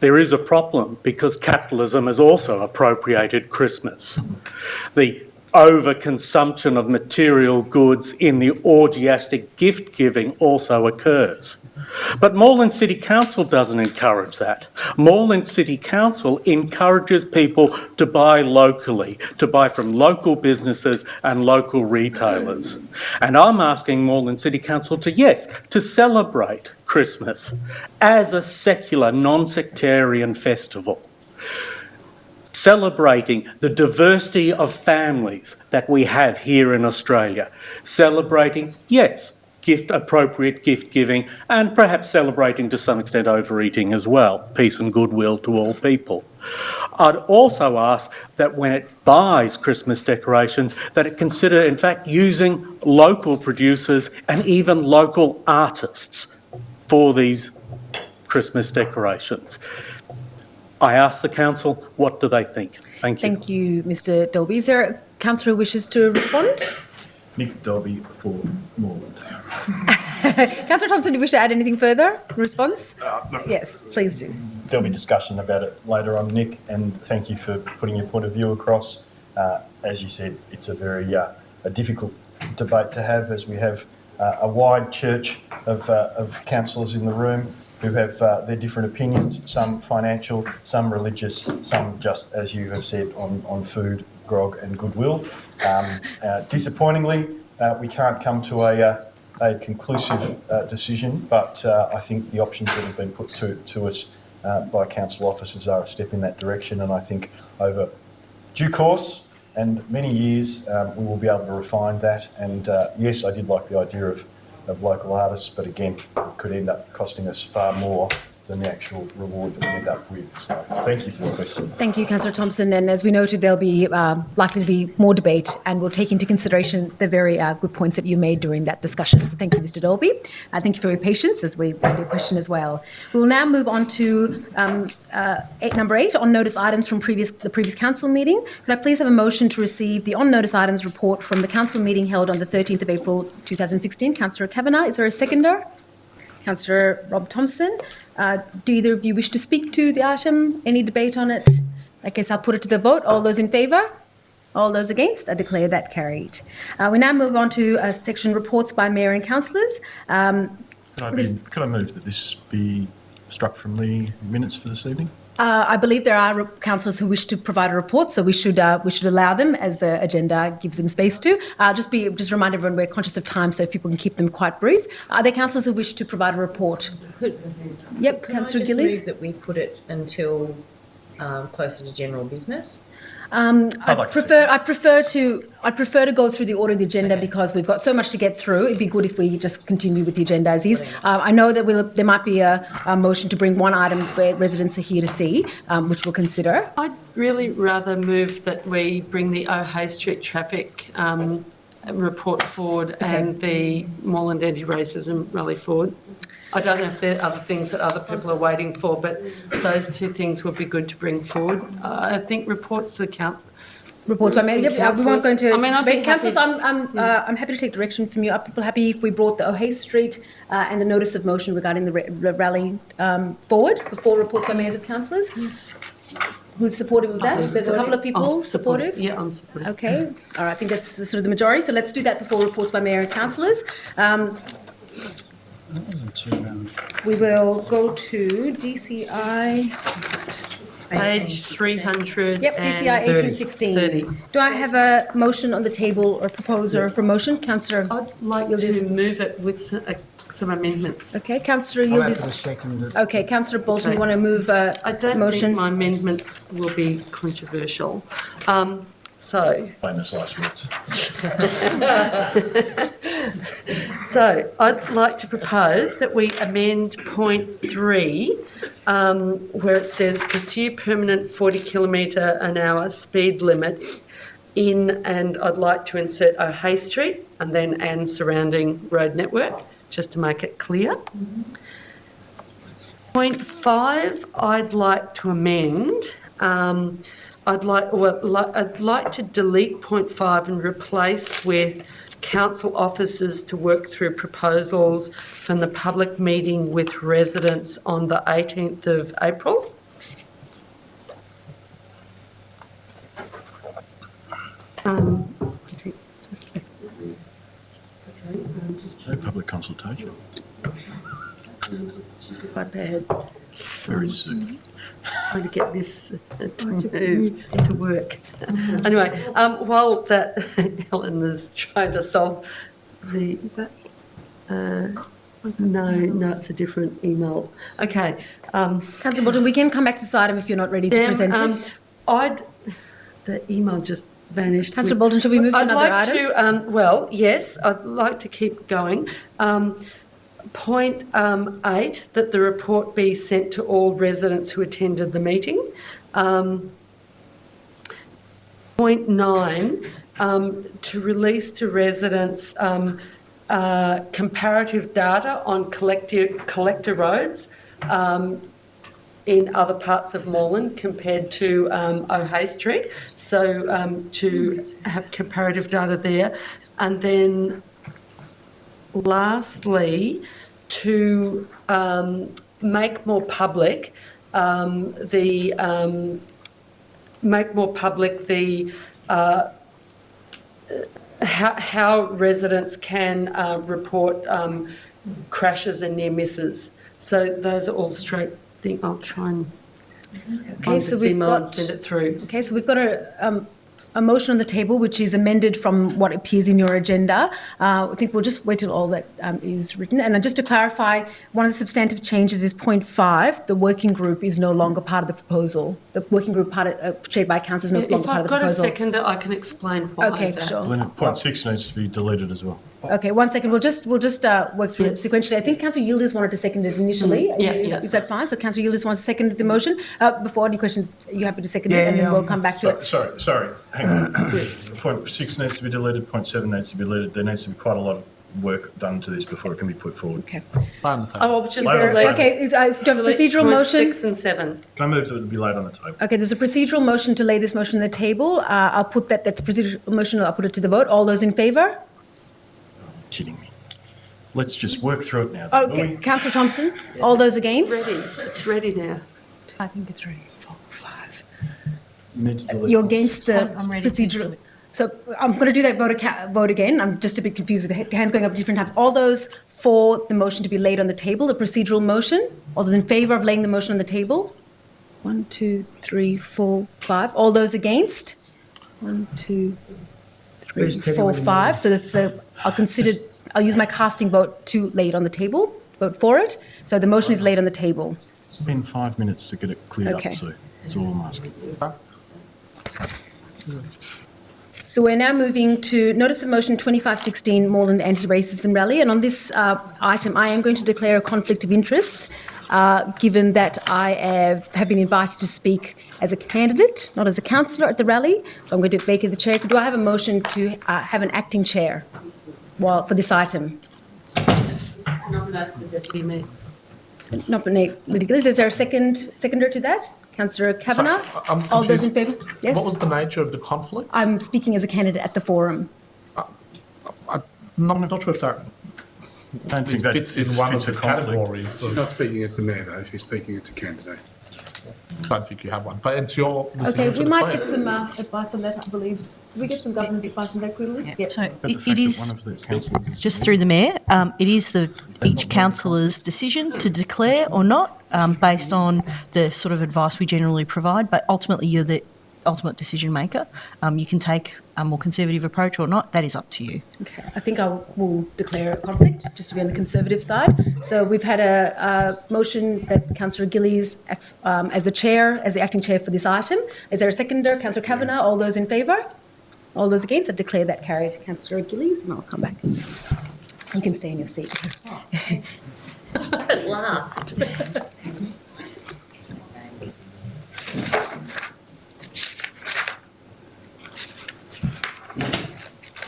there is a problem because capitalism has also appropriated Christmas. The overconsumption of material goods in the orgiastic gift giving also occurs. But Moreland City Council doesn't encourage that. Moreland City Council encourages people to buy locally, to buy from local businesses and local retailers. And I'm asking Moreland City Council to celebrate Christmas as a secular, non-sectarian festival, celebrating the diversity of families that we have here in Australia, celebrating, yes, appropriate gift giving, and perhaps celebrating to some extent overeating as well, peace and goodwill to all people. I'd also ask that when it buys Christmas decorations, that it consider in fact using local producers and even local artists for these Christmas decorations. I ask the council, what do they think? Thank you. Thank you, Mr. Dolby. Is there a councillor who wishes to respond? Nick Dolby for Moreland. Councillor Thompson, do you wish to add anything further? Response? Look, yes, please do. There'll be discussion about it later on, Nick, and thank you for putting your point of view across. As you said, it's a very a difficult debate to have, as we have a wide church of councillors in the room who have their different opinions, some financial, some religious, some just, as you have said, on food, grog and goodwill. Disappointingly, we can't come to a conclusive decision, but I think the options that have been put to us by council officers are a step in that direction, and I think over due course and many years we will be able to refine that. And yes, I did like the idea of local artists, but again, it could end up costing us far more than the actual reward that we end up with. So thank you for the question. Thank you, Councillor Thompson. And as we noted, there'll be likely to be more debate, and we'll take into consideration the very good points that you made during that discussion. So thank you, Mr. Dolby. Thank you for your patience as we had your question as well. We'll now move on to number 8, on notice items from the previous council meeting. Could I please have a motion to receive the on notice items report from the council meeting held on the 13th of April 2016? Councillor Kavanagh, is there a seconder? Councillor Rob Thompson. Do either of you wish to speak to the item? Any debate on it? I guess I'll put it to the vote. All those in favour? All those against? I declare that carried. We now move on to section reports by Mayor and councillors. Could I move that this be struck from the minutes for this evening? I believe there are councillors who wish to provide a report, so we should allow them as the agenda gives them space to. Just remind everyone we're conscious of time, so if people can keep them quite brief. Are there councillors who wish to provide a report? Yep, Councillor Gillies. Can I just move that we put it until closer to general business? I prefer to go through the order of the agenda because we've got so much to get through. It'd be good if we just continue with the agenda as is. I know that there might be a motion to bring one item where residents are here to see, which we'll consider. I'd really rather move that we bring the O'Hay Street traffic report forward and the Moreland anti-racism rally forward. I don't know if there are other things that other people are waiting for, but those two things would be good to bring forward. I think reports to the council. Reports by Mayor. Yep, we weren't going to. I mean, I'd be councillors, I'm happy to take direction from you. Are people happy if we brought the O'Hay Street and the notice of motion regarding the rally forward before reports by mayors of councillors? Who's supportive of that? There's a couple of people supportive. Yeah, I'm supportive. Okay, all right. I think that's sort of the majority. So let's do that before reports by mayor and councillors. We will go to DCI. Page 300. Yep, DCI 1816. Do I have a motion on the table or proposer for motion? Councillor, I'd like to move it with some amendments. Okay, Councillor I'm happy to Yildiz. second it. Okay, Councillor Bolton, Okay. you want to move a I don't motion? think my amendments will be controversial. So Famous last words. So I'd like to propose that we amend point 3, where it says pursue permanent 40 kilometre an hour speed limit in, and I'd like to insert O'Hay Street and surrounding road network, just to make it clear. Point 5, I'd like to amend. I'd like to delete point 5 and replace with council officers to work through proposals from the public meeting with residents on the 18th of April. No public consultation. Prepared. Very soon. Trying to get this to work. Anyway, while that Helen is trying to solve the... Is that... No, it's a different email. Okay. Councillor Bolton, we can come back to this item if you're not ready to present it. The email just vanished. Councillor Bolton, shall we move to another item? Yes, I'd like to keep going. Point 8, that the report be sent to all residents who attended the meeting. Point 9, to release to residents comparative data on collector roads in other parts of Moreland compared to O'Hay Street. So to have comparative data there. And then lastly, to make more public how residents can report crashes and near misses. So those are all straight things. I'll try and send it through. Okay, so we've got a motion on the table which is amended from what appears in your agenda. I think we'll just wait till all that is written. And just to clarify, one of the substantive changes is point 5. The working group is no longer part of the proposal. The working group chaired by council is no longer part of the proposal. If I've got a seconder, I can explain why. Okay, sure. Point 6 needs to be deleted as well. Okay, 1 second. We'll just work through it sequentially. I think Councillor Yildiz wanted to second it initially. Is that fine? So Councillor Yildiz wants to second the motion. Before any questions, are you happy to second it? And then we'll come back to it. Sorry. Hang on. Point 6 needs to be deleted. Point 7 needs to be deleted. There needs to be quite a lot of work done to this before it can be put forward. Okay. Procedural motion. 6 and 7. Can I move to it be laid on the table? Okay, there's a procedural motion to lay this motion on the table. I'll put that's a procedural motion. I'll put it to the vote. All those in favour? Kidding me. Let's just work through it now. Okay, Councillor Thompson. All those against? It's ready now. I think it's ready. 4, 5. You're against the I'm ready to procedural. So I'm going to do that vote again. I'm just a bit confused with the hands going up at different times. All those for the motion to be laid on the table, the procedural motion. All those in favour of laying the motion on the table? 1, 2, 3, 4, 5. All those against? 1, 2, 3, Who's Teddy 4, with the 5. So that's I'll use my casting vote to lay it on the table, vote for it. So the motion is laid on the table. Spend 5 minutes to get it cleared Okay. up, Sue. That's all I'm asking. So we're now moving to Notice of Motion 2516, Moreland Anti-Racism Rally. And on this item, I am going to declare a conflict of interest, given that I have been invited to speak as a candidate, not as a councillor at the rally. So I'm going to vacate the chair. Do I have a motion to have an acting chair for this item? Nominate the Deputy Mayor. Nominate Lydia Gillies. Is there a seconder to that? Councillor Kavanagh? I'm All those in confused. favour? Yes? What was the nature of the conflict? I'm speaking as a candidate at the forum. I'm not sure if that I don't think that fits in one of fits the a conflict. categories. She's not speaking as the mayor, though. She's speaking as a candidate. I don't think you have one. But it's your decision Okay, to we might declare. get some advice on that, I believe. Did we get some government advice on that quickly? Yeah. So But the it fact that is, one of the councillors is- just through the Mayor, it is each councillor's decision to declare or not, based on the sort of advice we generally provide, but ultimately you're the ultimate decision maker. You can take a more conservative approach or not, that is up to you. Okay, I think I will declare a conflict, just to be on the Conservative side. So we've had a motion that Councillor Gillies acts as the acting chair for this item. Is there a seconder? Councillor Kavanagh, all those in favour? All those against? I declare that carried. Councillor Gillies, and I'll come back and say, you can stay in your seat. At last.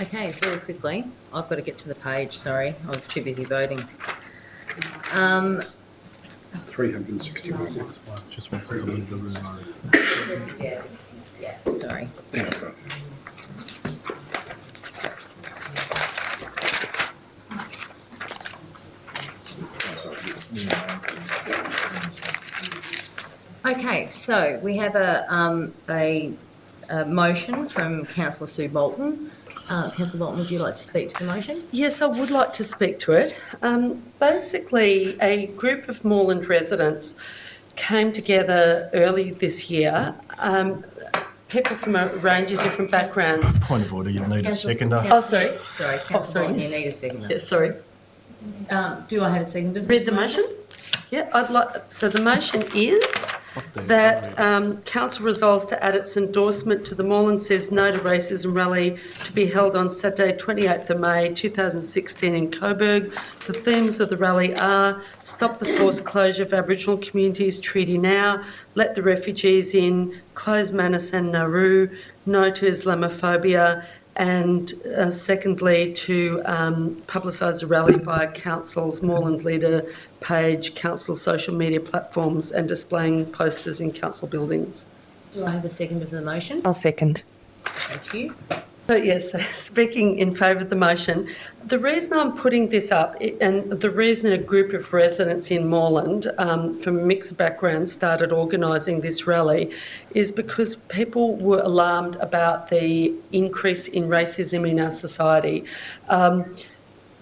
Okay, very quickly. I've got to get to the page, sorry. I was too busy voting. 361. Just wanted to leave the room. Yeah, sorry. Okay, so we have a motion from Councillor Sue Bolton. Councillor Bolton, would you like to speak to the motion? Yes, I would like to speak to it. Basically, a group of Moreland residents came together early this year, people from a range of different backgrounds. Point of order, you need a seconder. Oh, sorry. Sorry, Councillor Bolton, you need a seconder. Yes, sorry. Do I have a seconder? Read the motion? Yeah, so the motion is that Council resolves to add its endorsement to the Moreland Says No to Racism rally to be held on Saturday 28th of May 2016 in Coburg. The themes of the rally are Stop the Forced Closure of Aboriginal Communities Treaty Now, Let the Refugees In, Close Manus and Nauru, No to Islamophobia, and secondly to publicise the rally via Council's Moreland Leader page, Council social media platforms and displaying posters in Council buildings. Do I have a seconder for the motion? I'll second. Thank you. So yes, speaking in favour of the motion, the reason I'm putting this up and the reason a group of residents in Moreland from mixed backgrounds started organising this rally is because people were alarmed about the increase in racism in our society.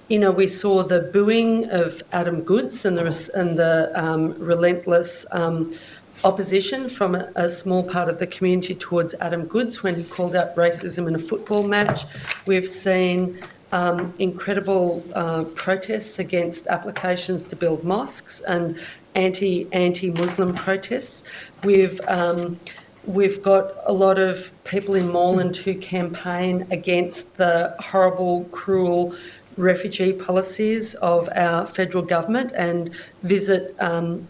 We saw the booing of Adam Goodes and the relentless opposition from a small part of the community towards Adam Goodes when he called out racism in a football match. We've seen incredible protests against applications to build mosques and anti-Muslim protests. We've got a lot of people in Moreland who campaign against the horrible, cruel refugee policies of our federal government and visit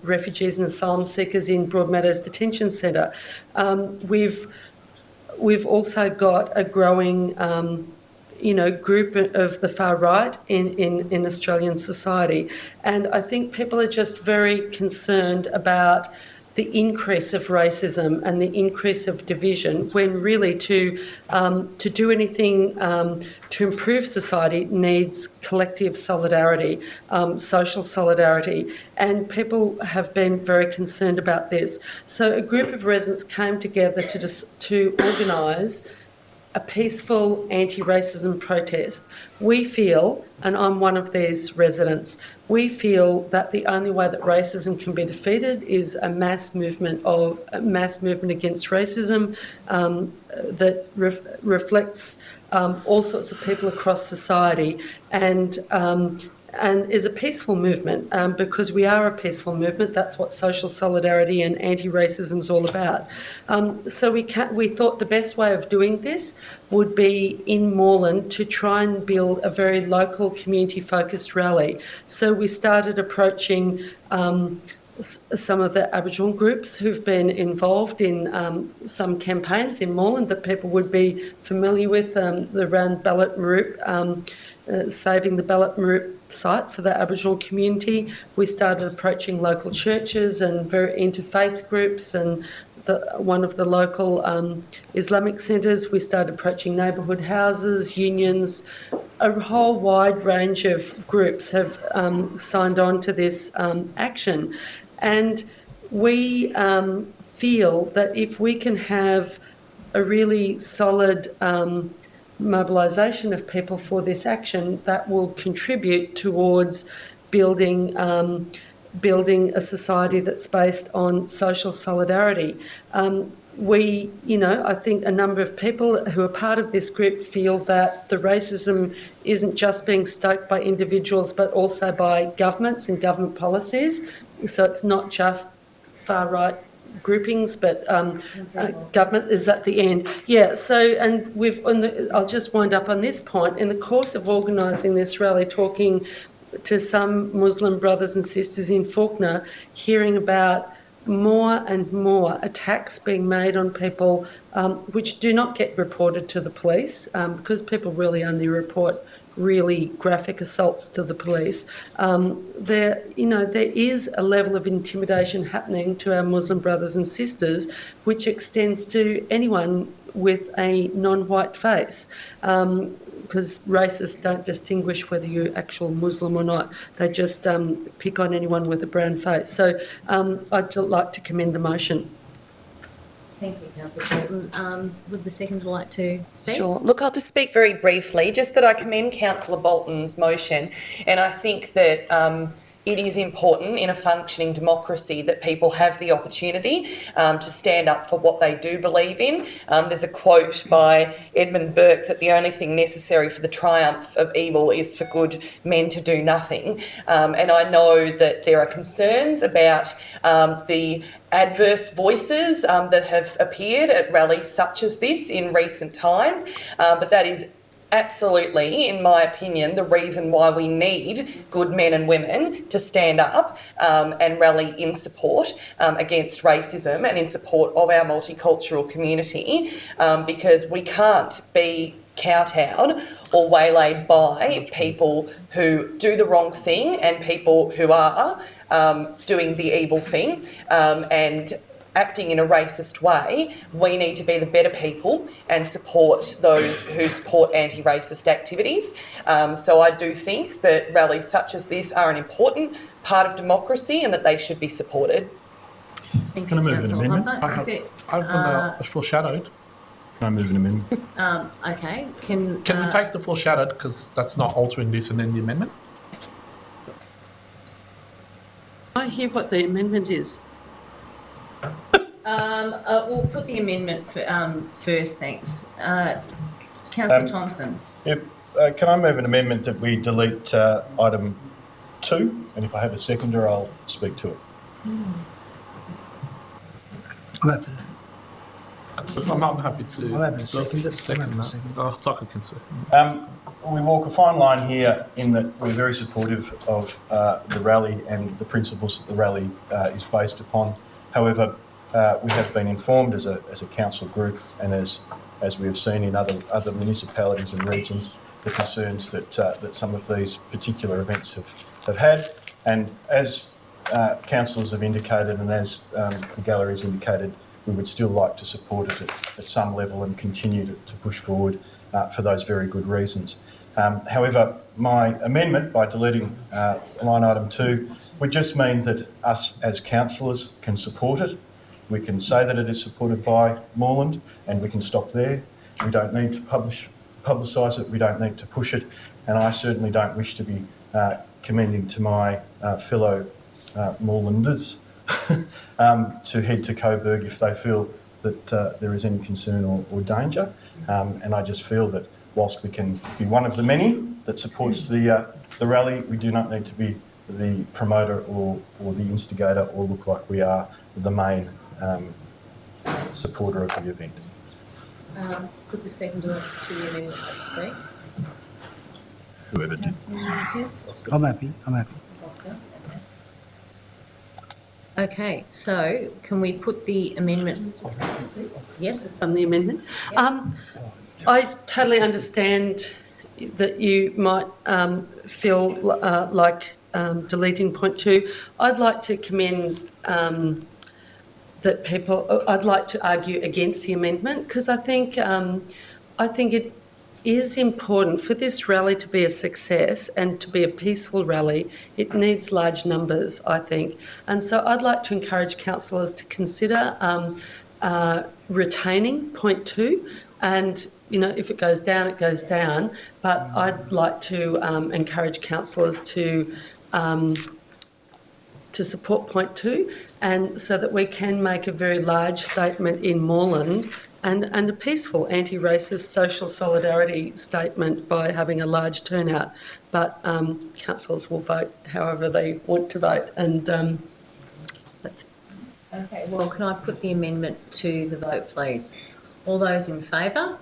refugees and asylum seekers in Broadmeadows Detention Centre. We've also got a growing group of the far right in Australian society, and I think people are just very concerned about the increase of racism and the increase of division, when really to do anything to improve society needs collective solidarity, social solidarity, and people have been very concerned about this. So a group of residents came together to organise a peaceful anti-racism protest. We feel, and I'm one of these residents, we feel that the only way that racism can be defeated is a mass movement against racism that reflects all sorts of people across society and is a peaceful movement because we are a peaceful movement. That's what social solidarity and anti-racism is all about. So we thought the best way of doing this would be in Moreland to try and build a very local community-focused rally. So we started approaching some of the Aboriginal groups who've been involved in some campaigns in Moreland that people would be familiar with, around Ballot Route, saving the Ballot Route site for the Aboriginal community. We started approaching local churches and very interfaith groups and one of the local Islamic centres. We started approaching neighbourhood houses, unions. A whole wide range of groups have signed on to this action. And we feel that if we can have a really solid mobilisation of people for this action, that will contribute towards building a society that's based on social solidarity. I think a number of people who are part of this group feel that the racism isn't just being stoked by individuals but also by governments and government policies. So it's not just far-right groupings, but government is at the end. Yeah, so, and I'll just wind up on this point. In the course of organising this rally, talking to some Muslim brothers and sisters in Fawkner, hearing about more and more attacks being made on people which do not get reported to the police because people really only report really graphic assaults to the police. There is a level of intimidation happening to our Muslim brothers and sisters which extends to anyone with a non-white face. Because racists don't distinguish whether you're actual Muslim or not. They just pick on anyone with a brown face. So I'd like to commend the motion. Thank you, Councillor Bolton. Would the second like to speak? Sure. Look, I'll just speak very briefly, just that I commend Councillor Bolton's motion, and I think that it is important in a functioning democracy that people have the opportunity to stand up for what they do believe in. There's a quote by Edmund Burke that the only thing necessary for the triumph of evil is for good men to do nothing. And I know that there are concerns about the adverse voices that have appeared at rallies such as this in recent times, but that is absolutely, in my opinion, the reason why we need good men and women to stand up and rally in support against racism and in support of our multicultural community, because we can't be kowtowed or waylaid by people who do the wrong thing and people who are doing the evil thing and acting in a racist way. We need to be the better people and support those who support anti-racist activities. So I do think that rallies such as this are an important part of democracy and that they should be supported. Thank Can I you, move an Councillor amendment? Hopper. I've foreshadowed. Can I move an amendment? Okay. Can we take the foreshadowed, because that's not altering this, and then the amendment? I hear what the amendment is. We'll put the amendment first, thanks. Councillor Thompson. Can I move an amendment that we delete item 2? And if I have a seconder, I'll speak to it. I'm happy to. I'll have a second. Tucker can second. We walk a fine line here in that we're very supportive of the rally and the principles that the rally is based upon. However, we have been informed as a council group, and as we have seen in other municipalities and regions, the concerns that some of these particular events have had. And as councillors have indicated, and as the gallery has indicated, we would still like to support it at some level and continue to push forward for those very good reasons. However, my amendment by deleting line item 2 would just mean that us as councillors can support it. We can say that it is supported by Moreland and we can stop there. We don't need to publicise it. We don't need to push it. And I certainly don't wish to be commending to my fellow Morelanders to head to Coburg if they feel that there is any concern or danger. And I just feel that whilst we can be one of the many that supports the rally, we do not need to be the promoter or the instigator or look like we are the main supporter of the event. Could the second to the amendment speak? Whoever did. I'm happy. Okay, so can we put the amendment? Yes? On the amendment. I totally understand that you might feel like deleting point 2. I'd like to commend that people. I'd like to argue against the amendment because I think it is important for this rally to be a success and to be a peaceful rally. It needs large numbers, I think, and so I'd like to encourage councillors to consider retaining point 2. And, you know, if it goes down, it goes down. But I'd like to encourage councillors to support point 2, and so that we can make a very large statement in Moreland and a peaceful anti-racist social solidarity statement by having a large turnout. But councillors will vote however they want to vote, and that's it. Okay, well, can I put the amendment to the vote, please? All those in favour?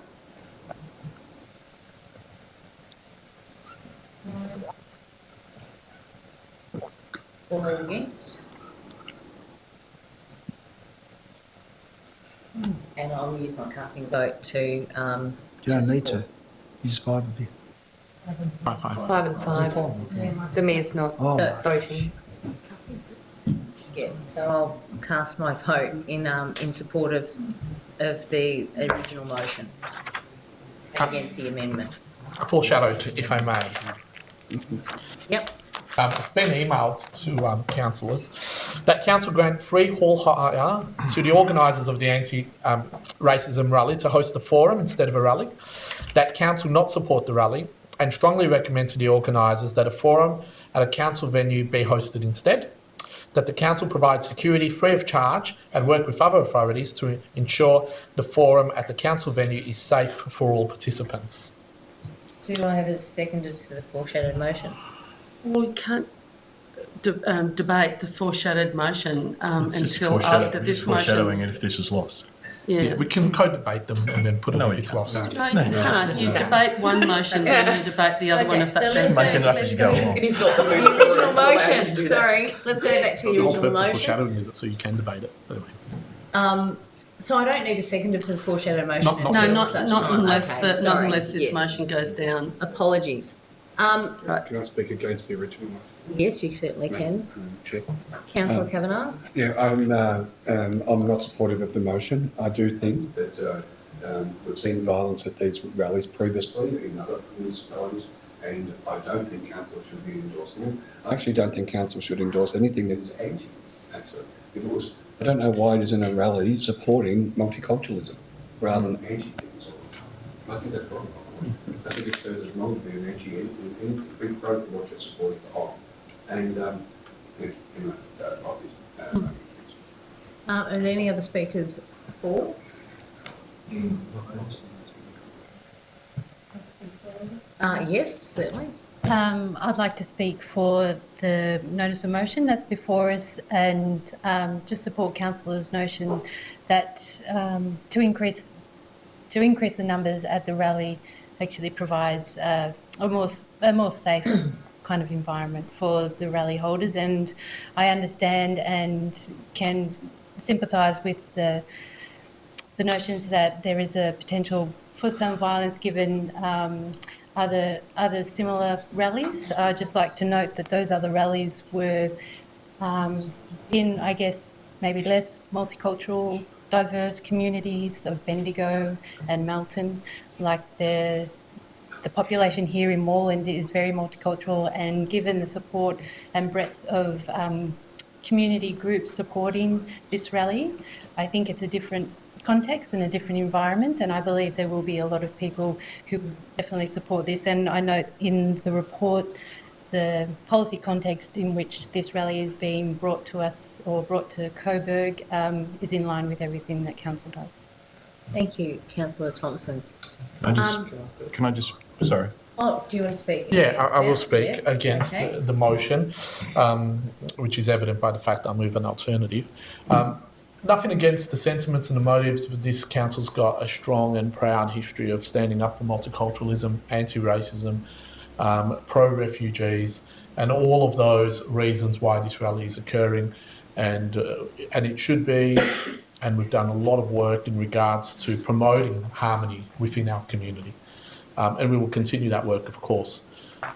All those against? And I will use my casting vote to... You don't need to. Use 5 of you. 5 and 5. The mayor's not voting. Yeah, so I'll cast my vote in support of the original motion and against the amendment. A foreshadow, if I may. Yep. It's been emailed to councillors that council grant free hall hire to the organisers of the anti-racism rally to host a forum instead of a rally, that council not support the rally and strongly recommend to the organisers that a forum at a council venue be hosted instead, that the council provide security free of charge and work with other authorities to ensure the forum at the council venue is safe for all participants. Do I have a seconder to the foreshadowed motion? Well, we can't debate the foreshadowed motion until after this motion. Foreshadowing it if this is lost. Yeah. We can co-debate them and then put it if it's lost. No, you can't. You debate one motion, then you debate the other one if that let's make it up as you go along. It is not the move. The original motion, sorry. Let's go back to the original The whole purpose of motion. foreshadowing is it so you can debate it. Anyway. So I don't need a seconder for the foreshadowed motion? Not No, yet. not unless Okay, not sorry. unless this Yes. motion goes down. Apologies. Right. Can I speak against the original motion? Yes, you certainly can. Chair. Councillor Kavanagh? Yeah, I'm not supportive of the motion. I do think that we've seen violence at these rallies previously in other municipalities, and I don't think council should be endorsing it. I actually don't think council should endorse anything that is anti. Actually, if it was, I don't know why it isn't a rally supporting multiculturalism rather than anti. I think that's wrong. I think it says it's wrong to be an anti-anything, be pro for what you're supporting of. And, so obviously. Are there any other speakers for? Yes, certainly. I'd like to speak for the notice of motion that's before us and just support councillors' notion that to increase the numbers at the rally actually provides a more safe kind of environment for the rally holders. And I understand and can sympathise with the notions that there is a potential for some violence given other similar rallies. I'd just like to note that those other rallies were in, I guess, maybe less multicultural, diverse communities of Bendigo and Melton. Like the population here in Moreland is very multicultural, and given the support and breadth of community groups supporting this rally, I think it's a different context and a different environment, and I believe there will be a lot of people who definitely support this. And I note in the report the policy context in which this rally is being brought to us or brought to Coburg is in line with everything that Council does. Thank you, Councillor Thompson. Can I just, sorry. Oh, do you want to speak? Yeah, I will speak Yes, against okay. the motion, which is evident by the fact I move an alternative. Nothing against the sentiments and the motives, but this council's got a strong and proud history of standing up for multiculturalism, anti-racism, pro-refugees, and all of those reasons why this rally is occurring, and it should be. And we've done a lot of work in regards to promoting harmony within our community. And we will continue that work, of course.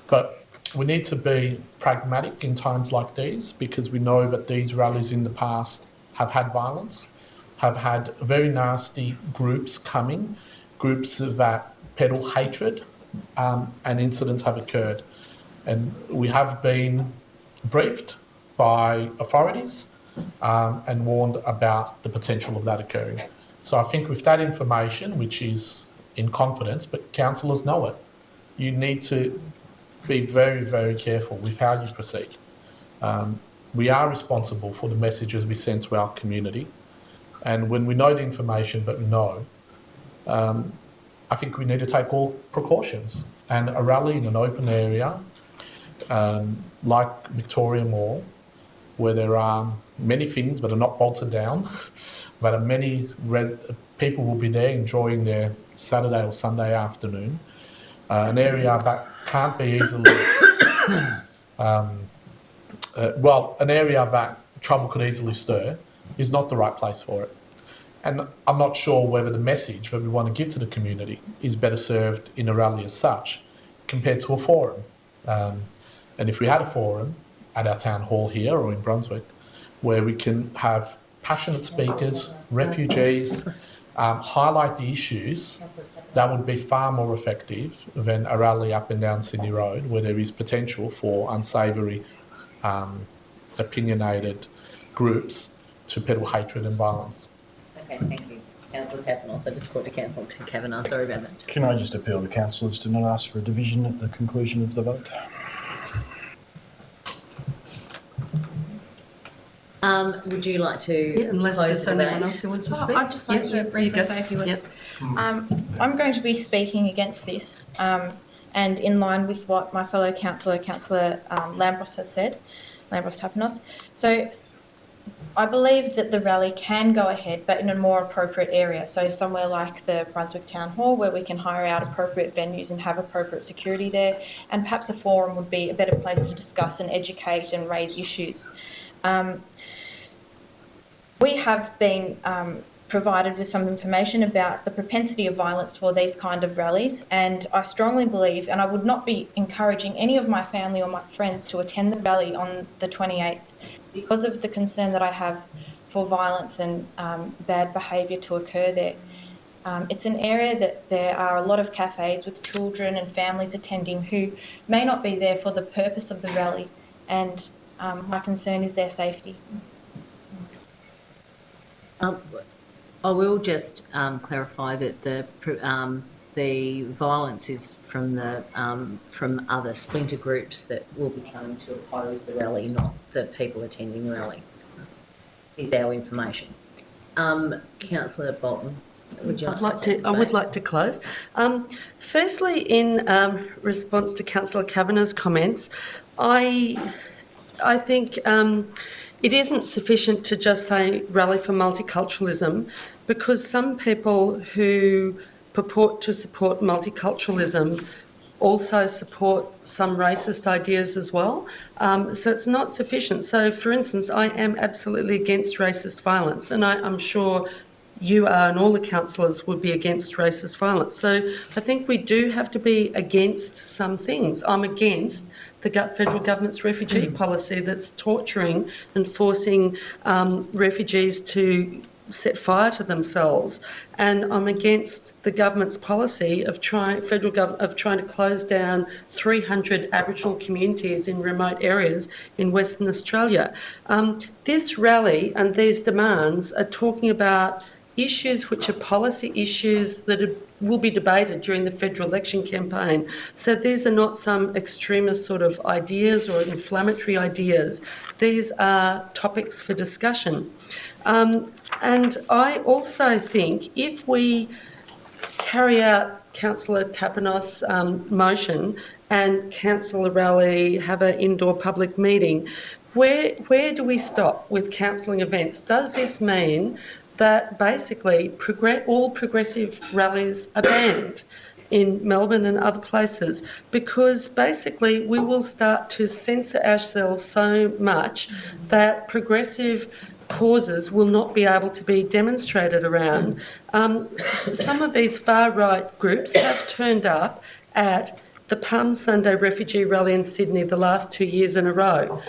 But we need to be pragmatic in times like these, because we know that these rallies in the past have had violence, have had very nasty groups coming, groups that peddle hatred, and incidents have occurred. And we have been briefed by authorities and warned about the potential of that occurring. So I think with that information, which is in confidence, but councillors know it, you need to be very, very careful with how you proceed. We are responsible for the messages we send to our community, and when we know the information that we know, I think we need to take all precautions. And a rally in an open area like Victoria Mall, where there are many things that are not bolted down, that are many people will be there enjoying their Saturday or Sunday afternoon, an area that can't be easily, an area that trouble could easily stir, is not the right place for it. And I'm not sure whether the message that we want to give to the community is better served in a rally as such compared to a forum. And if we had a forum at our town hall here or in Brunswick, where we can have passionate speakers, refugees, highlight the issues, that would be far more effective than a rally up and down Sydney Road, where there is potential for unsavoury, opinionated groups to peddle hatred and violence. Okay, thank you. Councillor Tappanos, I just called to Councillor Kavanagh, sorry about that. Can I just appeal to councillors to not ask for a division at the conclusion of the vote? Would you like to Unless close there's the anyone debate? else who wants to speak. I'd just like to briefly say a few words. I'm going to be speaking against this, and in line with what my fellow councillor, Lambros has said, Lambros Tappanos. So I believe that the rally can go ahead, but in a more appropriate area. So somewhere like the Brunswick Town Hall, where we can hire out appropriate venues and have appropriate security there, and perhaps a forum would be a better place to discuss and educate and raise issues. We have been provided with some information about the propensity of violence for these kind of rallies, and I strongly believe, and I would not be encouraging any of my family or my friends to attend the rally on the 28th because of the concern that I have for violence and bad behaviour to occur there. It's an area that there are a lot of cafes with children and families attending who may not be there for the purpose of the rally, and my concern is their safety. I will just clarify that the violence is from other splinter groups that will be coming to oppose the rally, not the people attending the rally, is our information. Councillor Bolton, would you I would like to close. Firstly, in response to Councillor Kavanagh's comments, I think it isn't sufficient to just say rally for multiculturalism, because some people who purport to support multiculturalism also support some racist ideas as well. So it's not sufficient. So, for instance, I am absolutely against racist violence, and I'm sure you are, and all the councillors would be against racist violence. So I think we do have to be against some things. I'm against the federal government's refugee policy that's torturing and forcing refugees to set fire to themselves, and I'm against the government's policy of trying to close down 300 Aboriginal communities in remote areas in Western Australia. This rally and these demands are talking about issues which are policy issues that will be debated during the federal election campaign. So these are not some extremist sort of ideas or inflammatory ideas. These are topics for discussion. And I also think if we carry out Councillor Tapanos' motion and Councillor Rowley have an indoor public meeting, where do we stop with counselling events? Does this mean that basically all progressive rallies are banned in Melbourne and other places? Because basically we will start to censor ourselves so much that progressive causes will not be able to be demonstrated around. Some of these far-right groups have turned up at the Palm Sunday Refugee Rally in Sydney the last 2 years in a row.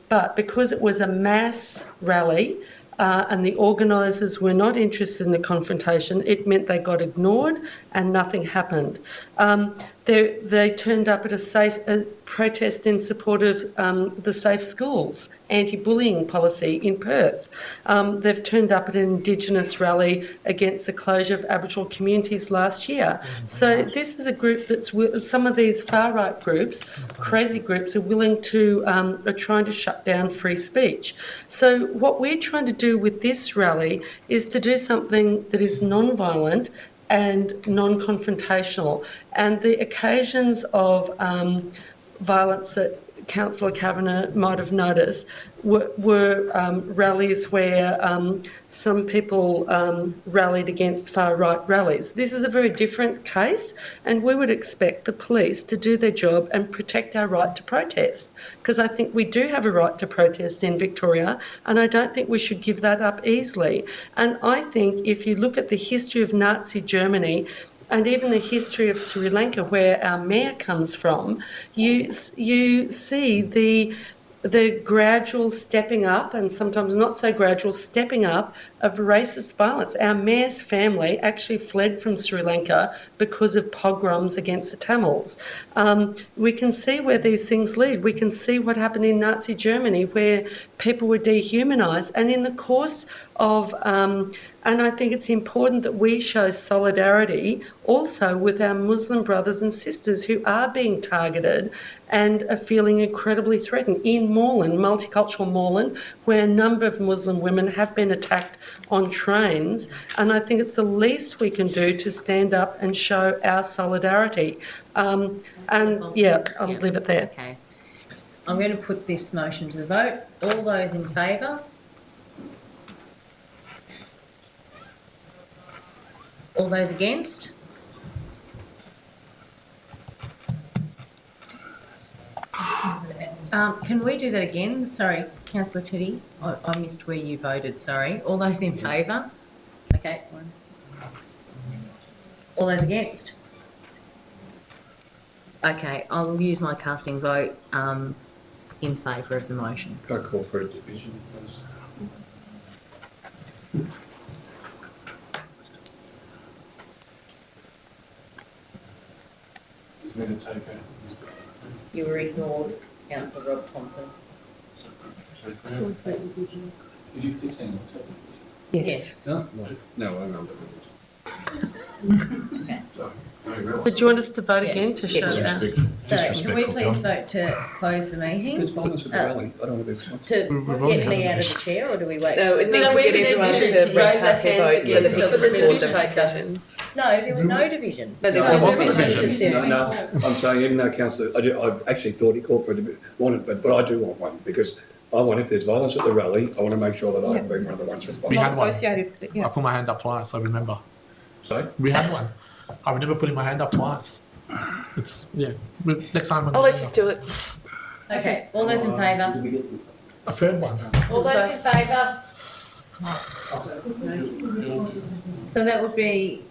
But because it was a mass rally and the organisers were not interested in the confrontation, it meant they got ignored and nothing happened. They turned up at a protest in support of the Safe Schools anti-bullying policy in Perth. They've turned up at an Indigenous rally against the closure of Aboriginal communities last year. So this is a group some of these far-right groups, crazy groups, are trying to shut down free speech. So what we're trying to do with this rally is to do something that is non-violent and non-confrontational. And the occasions of violence that Councillor Kavanagh might have noticed were rallies where some people rallied against far-right rallies. This is a very different case, and we would expect the police to do their job and protect our right to protest, because I think we do have a right to protest in Victoria, and I don't think we should give that up easily. And I think if you look at the history of Nazi Germany, and even the history of Sri Lanka, where our mayor comes from, you see the gradual stepping up, and sometimes not so gradual stepping up, of racist violence. Our mayor's family actually fled from Sri Lanka because of pogroms against the Tamils. We can see where these things lead. We can see what happened in Nazi Germany, where people were dehumanised. And in the course of, and I think it's important that we show solidarity also with our Muslim brothers and sisters who are being targeted and are feeling incredibly threatened. In Moreland, multicultural Moreland, where a number of Muslim women have been attacked on trains, and I think it's the least we can do to stand up and show our solidarity. I'll leave it there. Okay. I'm going to put this motion to the vote. All those in favour? All those against? Can we do that again? Sorry, Councillor Teddy, I missed where you voted, sorry. All those in favour? Okay. All those against? Okay, I'll use my casting vote in favour of the motion. I call for a division, please. You were ignored, Councillor Rob Thompson. Did you consent? Yes. No, I know Okay. So do you want us to vote again to show Yes. that? So can we please vote to close the meeting? There's violence at the rally. I don't want to be... To get me out of the chair, or do we wait? No, it needs to get everyone to raise their votes so that we can record the discussion. No, there was no division. No, there wasn't a division. No, I'm saying even though Councillor, I actually thought he called for a division, but I do want one, because I want, if there's violence at the rally, I want to make sure that I can be one of the ones responsible. We had one. I put my hand up twice, I remember. Sorry? We had one. I remember putting my hand up twice. It's, next time. Let's just do it. Okay, all those in favour? A third one. All those in favour? So that would be...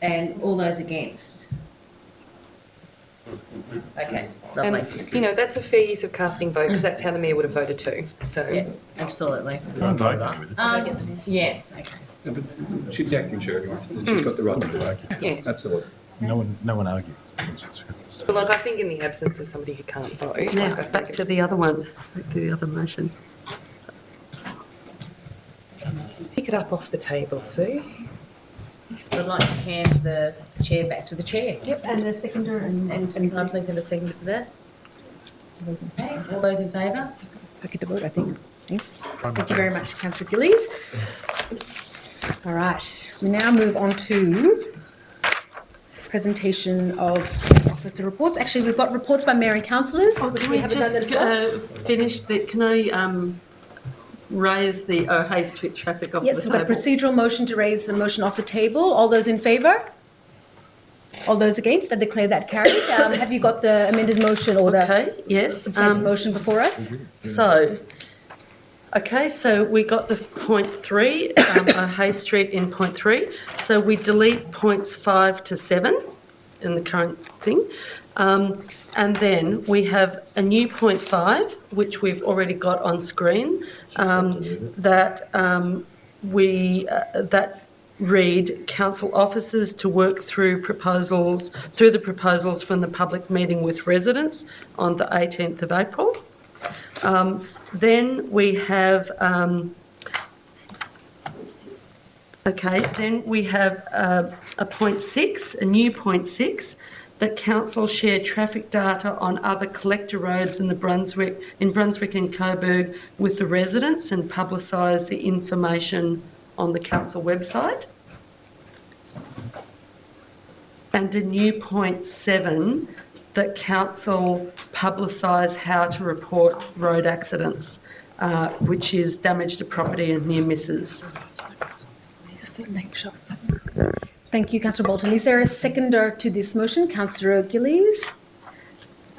And all those against? Okay, lovely. And, that's a fair use of casting vote, because that's how the mayor would have voted too. So, yeah, absolutely. Don't vote. Yeah, okay. Yeah, but she's the acting chair anyway, and she's got the right to argue. Yeah. Absolutely. No one argues. But like, I think in the absence of somebody who can't vote, Now, like, I think back to the other one, back to the other motion. pick it up off the table, Sue. I'd like to hand the chair back to the chair. Yep, and the seconder And can I please have a second for that? All those in favour? I get to vote, I think. Thanks. Thank you very much, Councillor Gillies. All right, we now move on to presentation of officer reports. Actually, we've got reports by mayor and councillors, which Can we we haven't done just as well. finish the, can I raise the O'Hay Street traffic off Yes, the we've got a table? procedural motion to raise the motion off the table. All those in favour? All those against? I declare that carried. Have you got the amended motion or the Okay, yes. substantive motion before us? So we got the point 3, O'Hay Street in point 3. So we delete points 5 to 7 in the current thing. And then we have a new point 5, which we've already got on screen, that read council officers to work through the proposals from the public meeting with residents on the 18th of April. Then we have a point 6, a new point 6, that council share traffic data on other collector roads in Brunswick and Coburg with the residents and publicise the information on the council website. And a new point 7, that council publicise how to report road accidents, which is damage to property and near misses. Thank you, Councillor Bolton. Is there a seconder to this motion? Councillor Gillies?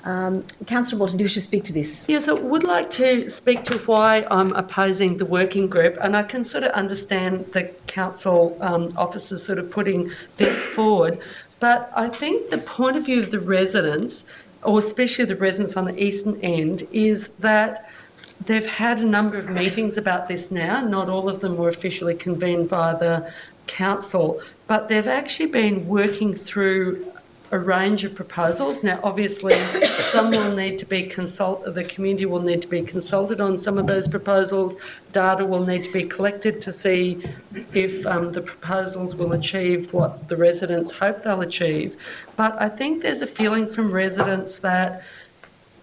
Councillor Bolton, do you wish to speak to this? Yes, I would like to speak to why I'm opposing the working group, and I can sort of understand the council officers sort of putting this forward, but I think the point of view of the residents, or especially the residents on the eastern end, is that they've had a number of meetings about this now. Not all of them were officially convened via the council, but they've actually been working through a range of proposals. Now, obviously, some will need to be the community will need to be consulted on some of those proposals. Data will need to be collected to see if the proposals will achieve what the residents hope they'll achieve. But I think there's a feeling from residents that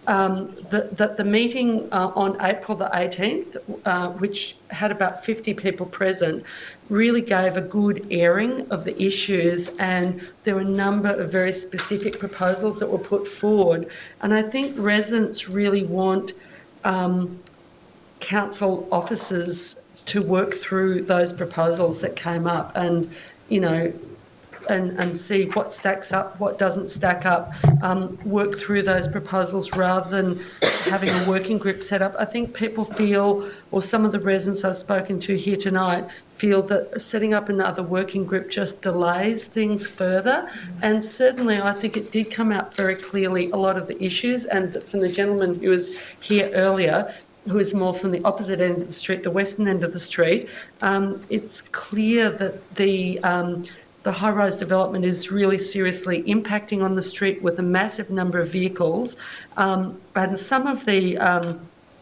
the meeting on April the 18th, which had about 50 people present, really gave a good airing of the issues, and there were a number of very specific proposals that were put forward. And I think residents really want council officers to work through those proposals that came up and, and see what stacks up, what doesn't stack up, work through those proposals rather than having a working group set up. I think people feel, or some of the residents I've spoken to here tonight, feel that setting up another working group just delays things further. And certainly I think it did come out very clearly, a lot of the issues, and from the gentleman who was here earlier, who is more from the opposite end of the street, the western end of the street, it's clear that the high-rise development is really seriously impacting on the street with a massive number of vehicles, and some of the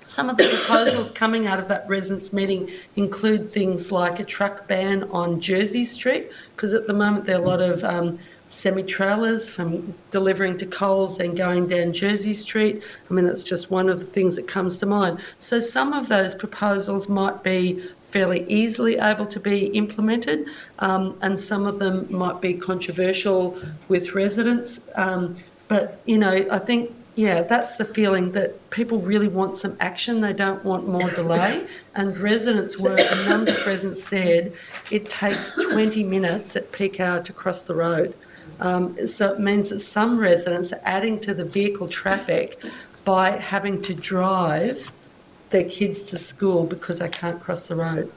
proposals coming out of that residents' meeting include things like a truck ban on Jersey Street, because at the moment there are a lot of semi-trailers from delivering to Coles and going down Jersey Street. I mean, that's just one of the things that comes to mind. So some of those proposals might be fairly easily able to be implemented, and some of them might be controversial with residents. But, I think, that's the feeling, that people really want some action. They don't want more delay. And a number of residents said it takes 20 minutes at peak hour to cross the road. So it means that some residents are adding to the vehicle traffic by having to drive their kids to school because they can't cross the road.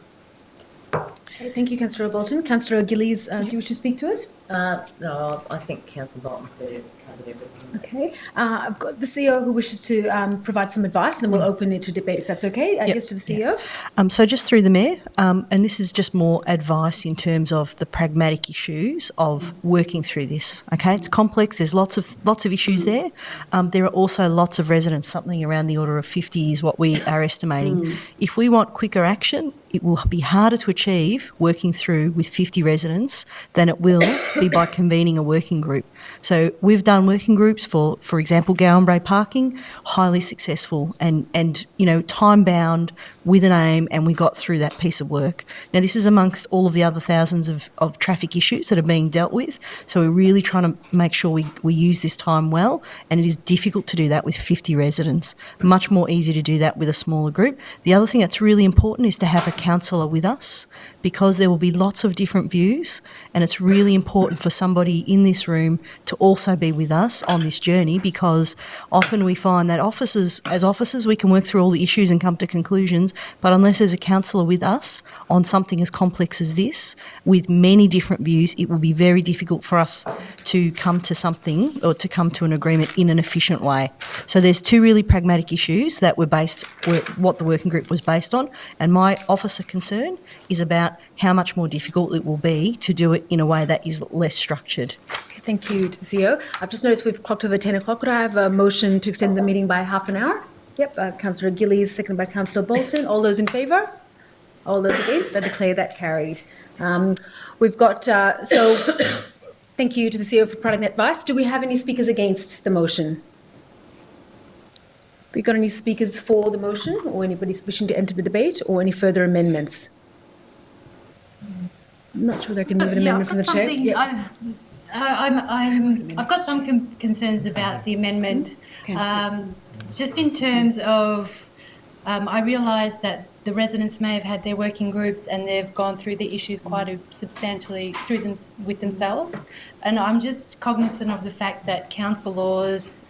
Okay, thank you, Councillor Bolton. Councillor Gillies, do you wish to speak to it? No, I think Councillor Bolton said it covered everything. Okay. I've got the CEO who wishes to provide some advice, and then we'll open it to debate if that's okay. Yep. Yes, to the CEO. So just through the Mayor, and this is just more advice in terms of the pragmatic issues of working through this. Okay, it's complex. There's lots of issues there. There are also lots of residents. Something around the order of 50 is what we are estimating. If we want quicker action, it will be harder to achieve working through with 50 residents than it will be by convening a working group. So we've done working groups for example, Gowan Bray parking, highly successful and time bound with an aim, and we got through that piece of work. Now, this is amongst all of the other thousands of traffic issues that are being dealt with. So we're really trying to make sure we use this time well, and it is difficult to do that with 50 residents. Much more easy to do that with a smaller group. The other thing that's really important is to have a councillor with us, because there will be lots of different views, and it's really important for somebody in this room to also be with us on this journey, because often we find that as officers we can work through all the issues and come to conclusions, but unless there's a councillor with us on something as complex as this, with many different views, it will be very difficult for us to come to something or to come to an agreement in an efficient way. So there's two really pragmatic issues that were what the working group was based on, and my officer concern is about how much more difficult it will be to do it in a way that is less structured. Thank you to the CEO. I've just noticed we've clocked over 10 o'clock. Could I have a motion to extend the meeting by half an hour? Yep, Councillor Gillies, seconded by Councillor Bolton. All those in favour? All those against? I declare that carried. We've got, thank you to the CEO for providing that advice. Do we have any speakers against the motion? Have we got any speakers for the motion, or anybody wishing to enter the debate, or any further amendments? I'm not sure I can move an amendment from the chair. I've got some concerns about the amendment. Just in terms of, I realise that the residents may have had their working groups and they've gone through the issues quite substantially with themselves, and I'm just cognisant of the fact that council laws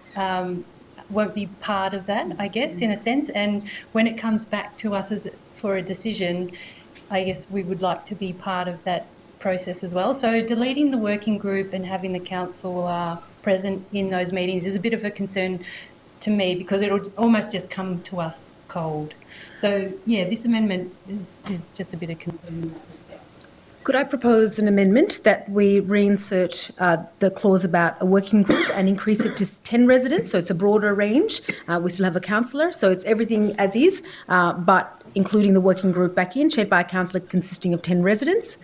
won't be part of that, I guess, in a sense, and when it comes back to us for a decision, I guess we would like to be part of that process as well. So deleting the working group and having the council present in those meetings is a bit of a concern to me, because it'll almost just come to us cold. So yeah, this amendment is just a bit of concern in that respect. Could I propose an amendment that we reinsert the clause about a working group and increase it to 10 residents, so it's a broader range. We still have a councillor, so it's everything as is, but including the working group back in, chaired by a councillor consisting of 10 residents.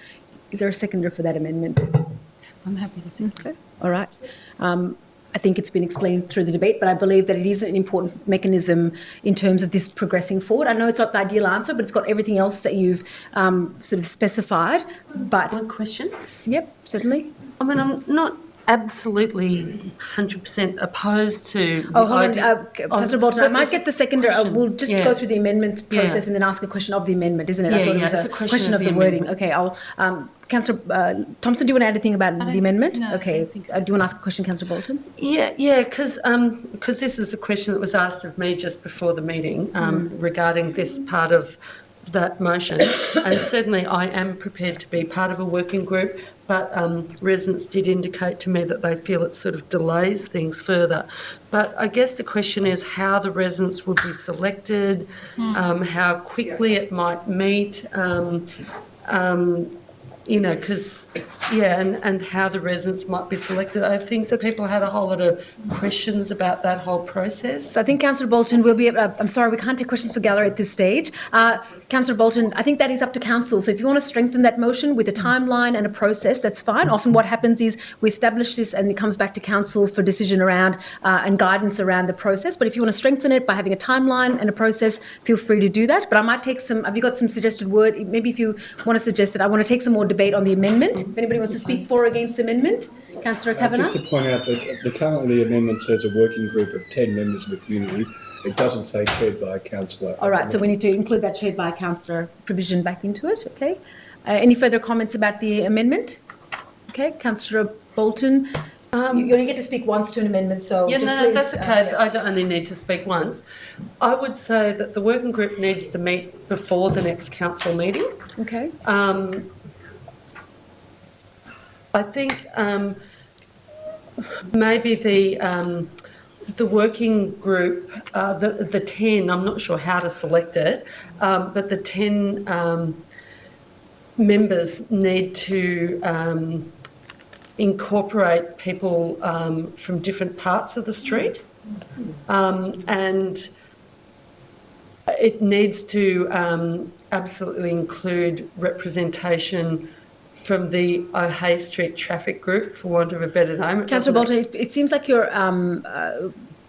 Is there a seconder for that amendment? I'm happy to second. Okay, all right. I think it's been explained through the debate, but I believe that it is an important mechanism in terms of this progressing forward. I know it's not the ideal answer, but it's got everything else that you've sort of specified. But one question? Yep, certainly. I mean, I'm not absolutely 100% opposed to. Oh, hold on, Councillor Bolton, I might get the seconder. We'll just go through the amendment process and then ask a question of the amendment, isn't it? I thought it was a question of the wording. Okay, I'll. Councillor Thompson, do you want to add anything about the amendment? No, okay. I don't think so. Do you want to ask a question, Councillor Bolton? Yeah, because this is a question that was asked of me just before the meeting regarding this part of that motion, and certainly I am prepared to be part of a working group, but residents did indicate to me that they feel it sort of delays things further. But I guess the question is how the residents would be selected, how quickly it might meet, because, and how the residents might be selected. I think that people had a whole lot of questions about that whole process. So I think, Councillor Bolton, we'll be able I'm sorry, we can't take questions for gallery at this stage. Councillor Bolton, I think that is up to council. So if you want to strengthen that motion with a timeline and a process, that's fine. Often what happens is we establish this and it comes back to council for decision around and guidance around the process. But if you want to strengthen it by having a timeline and a process, feel free to do that. But I might take have you got some suggested word? Maybe if you want to suggest it, I want to take some more debate on the amendment. If anybody wants to speak for or against the amendment, Councillor Kavanagh. Just to point out that currently the amendment says a working group of 10 members of the community. It doesn't say chaired by a councillor. All right, so we need to include that chaired by a councillor provision back into it, okay? Any further comments about the amendment? Okay, Councillor Bolton, you only get to speak once to an amendment, so Yeah, just no, please, that's okay. I don't only need to speak once. I would say that the working group needs to meet before the next council meeting. Okay. I think maybe the working group, the 10, I'm not sure how to select it, but the 10 members need to incorporate people from different parts of the street, and it needs to absolutely include representation from the O'Hay Street Traffic Group, for want of a better name. Councillor Bolton, it seems like you're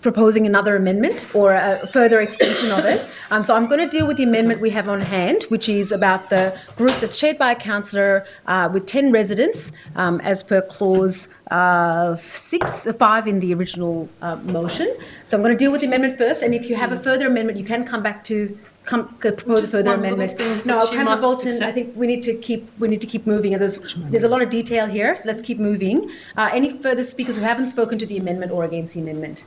proposing another amendment or a further extension of it. So I'm going to deal with the amendment we have on hand, which is about the group that's chaired by a councillor with 10 residents, as per clause 5 in the original motion. So I'm going to deal with the amendment first, and if you have a further amendment, you can come back to propose a further amendment. No, Councillor Bolton, I think we need to keep moving. There's a lot of detail here, so let's keep moving. Any further speakers who haven't spoken to the amendment or against the amendment?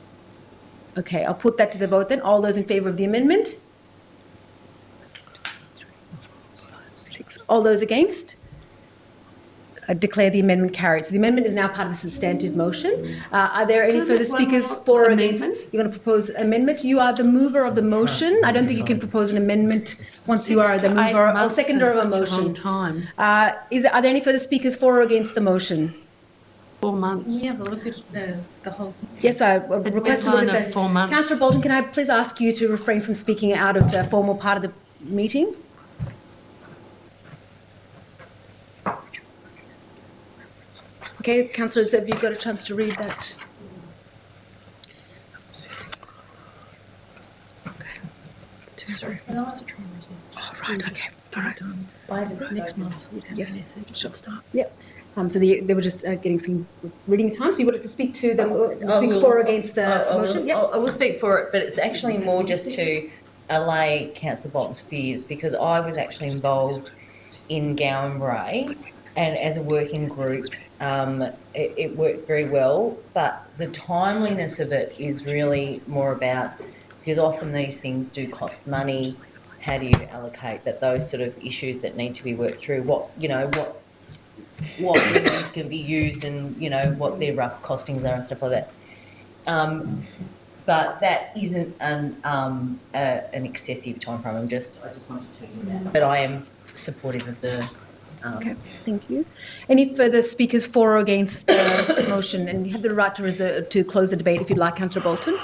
Okay, I'll put that to the vote then. All those in favour of the amendment? 6. All those against? I declare the amendment carried. So the amendment is now part of the substantive motion. Are there any further speakers for or against? You're going to propose amendment? You are the mover of the motion. I don't think you can propose an amendment once you are the mover or seconder of a motion. Are there any further speakers for or against the motion? 4 months. Yeah, but look at the whole thing. Yes, I request to look at the... 4 months. Councillor Bolton, can I please ask you to refrain from speaking out of the formal part of the meeting? Okay, councillors, have you got a chance to read that? Okay. Sorry. Oh, right, okay. All right. Next month. Yes, sure. Yep. So they were just getting some reading time. So you wanted to speak to them, speak for or against the motion? Yep. I will speak for it, but it's actually more just to allay Councillor Bolton's fears, because I was actually involved in Gowan Bray, and as a working group, it worked very well, but the timeliness of it is really more about, because often these things do cost money. How do you allocate that? Those sort of issues that need to be worked through. What things can be used, and what their rough costings are and stuff like that. But that isn't an excessive time frame. I just wanted to tell you that. But I am supportive of the. Okay, thank you. Any further speakers for or against the motion? And you have the right to close the debate if you'd like, Councillor Bolton.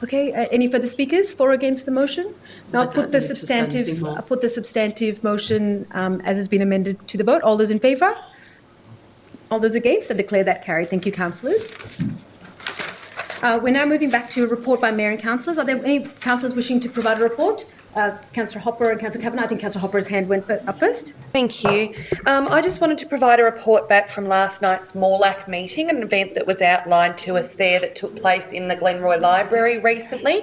Okay, any further speakers for or against the motion? Now I'll put the substantive motion as has been amended to the vote. All those in favour? All those against? I declare that carried. Thank you, councillors. We're now moving back to a report by Mayor and councillors. Are there any councillors wishing to provide a report? Councillor Hopper and Councillor Kavanagh. I think Councillor Hopper's hand went up first. Thank you. I just wanted to provide a report back from last night's Morlack meeting, an event that was outlined to us there that took place in the Glenroy Library recently.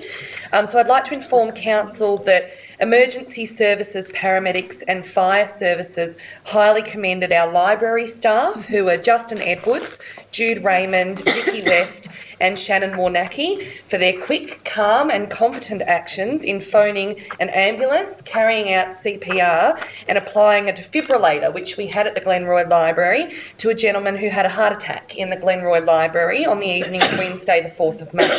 So I'd like to inform Council that emergency services, paramedics and fire services highly commended our library staff, who are Justin Edwards, Jude Raymond, Vicky West and Shannon Warnacki, for their quick, calm and competent actions in phoning an ambulance, carrying out CPR and applying a defibrillator, which we had at the Glenroy Library, to a gentleman who had a heart attack in the Glenroy Library on the evening of Wednesday the 4th of May.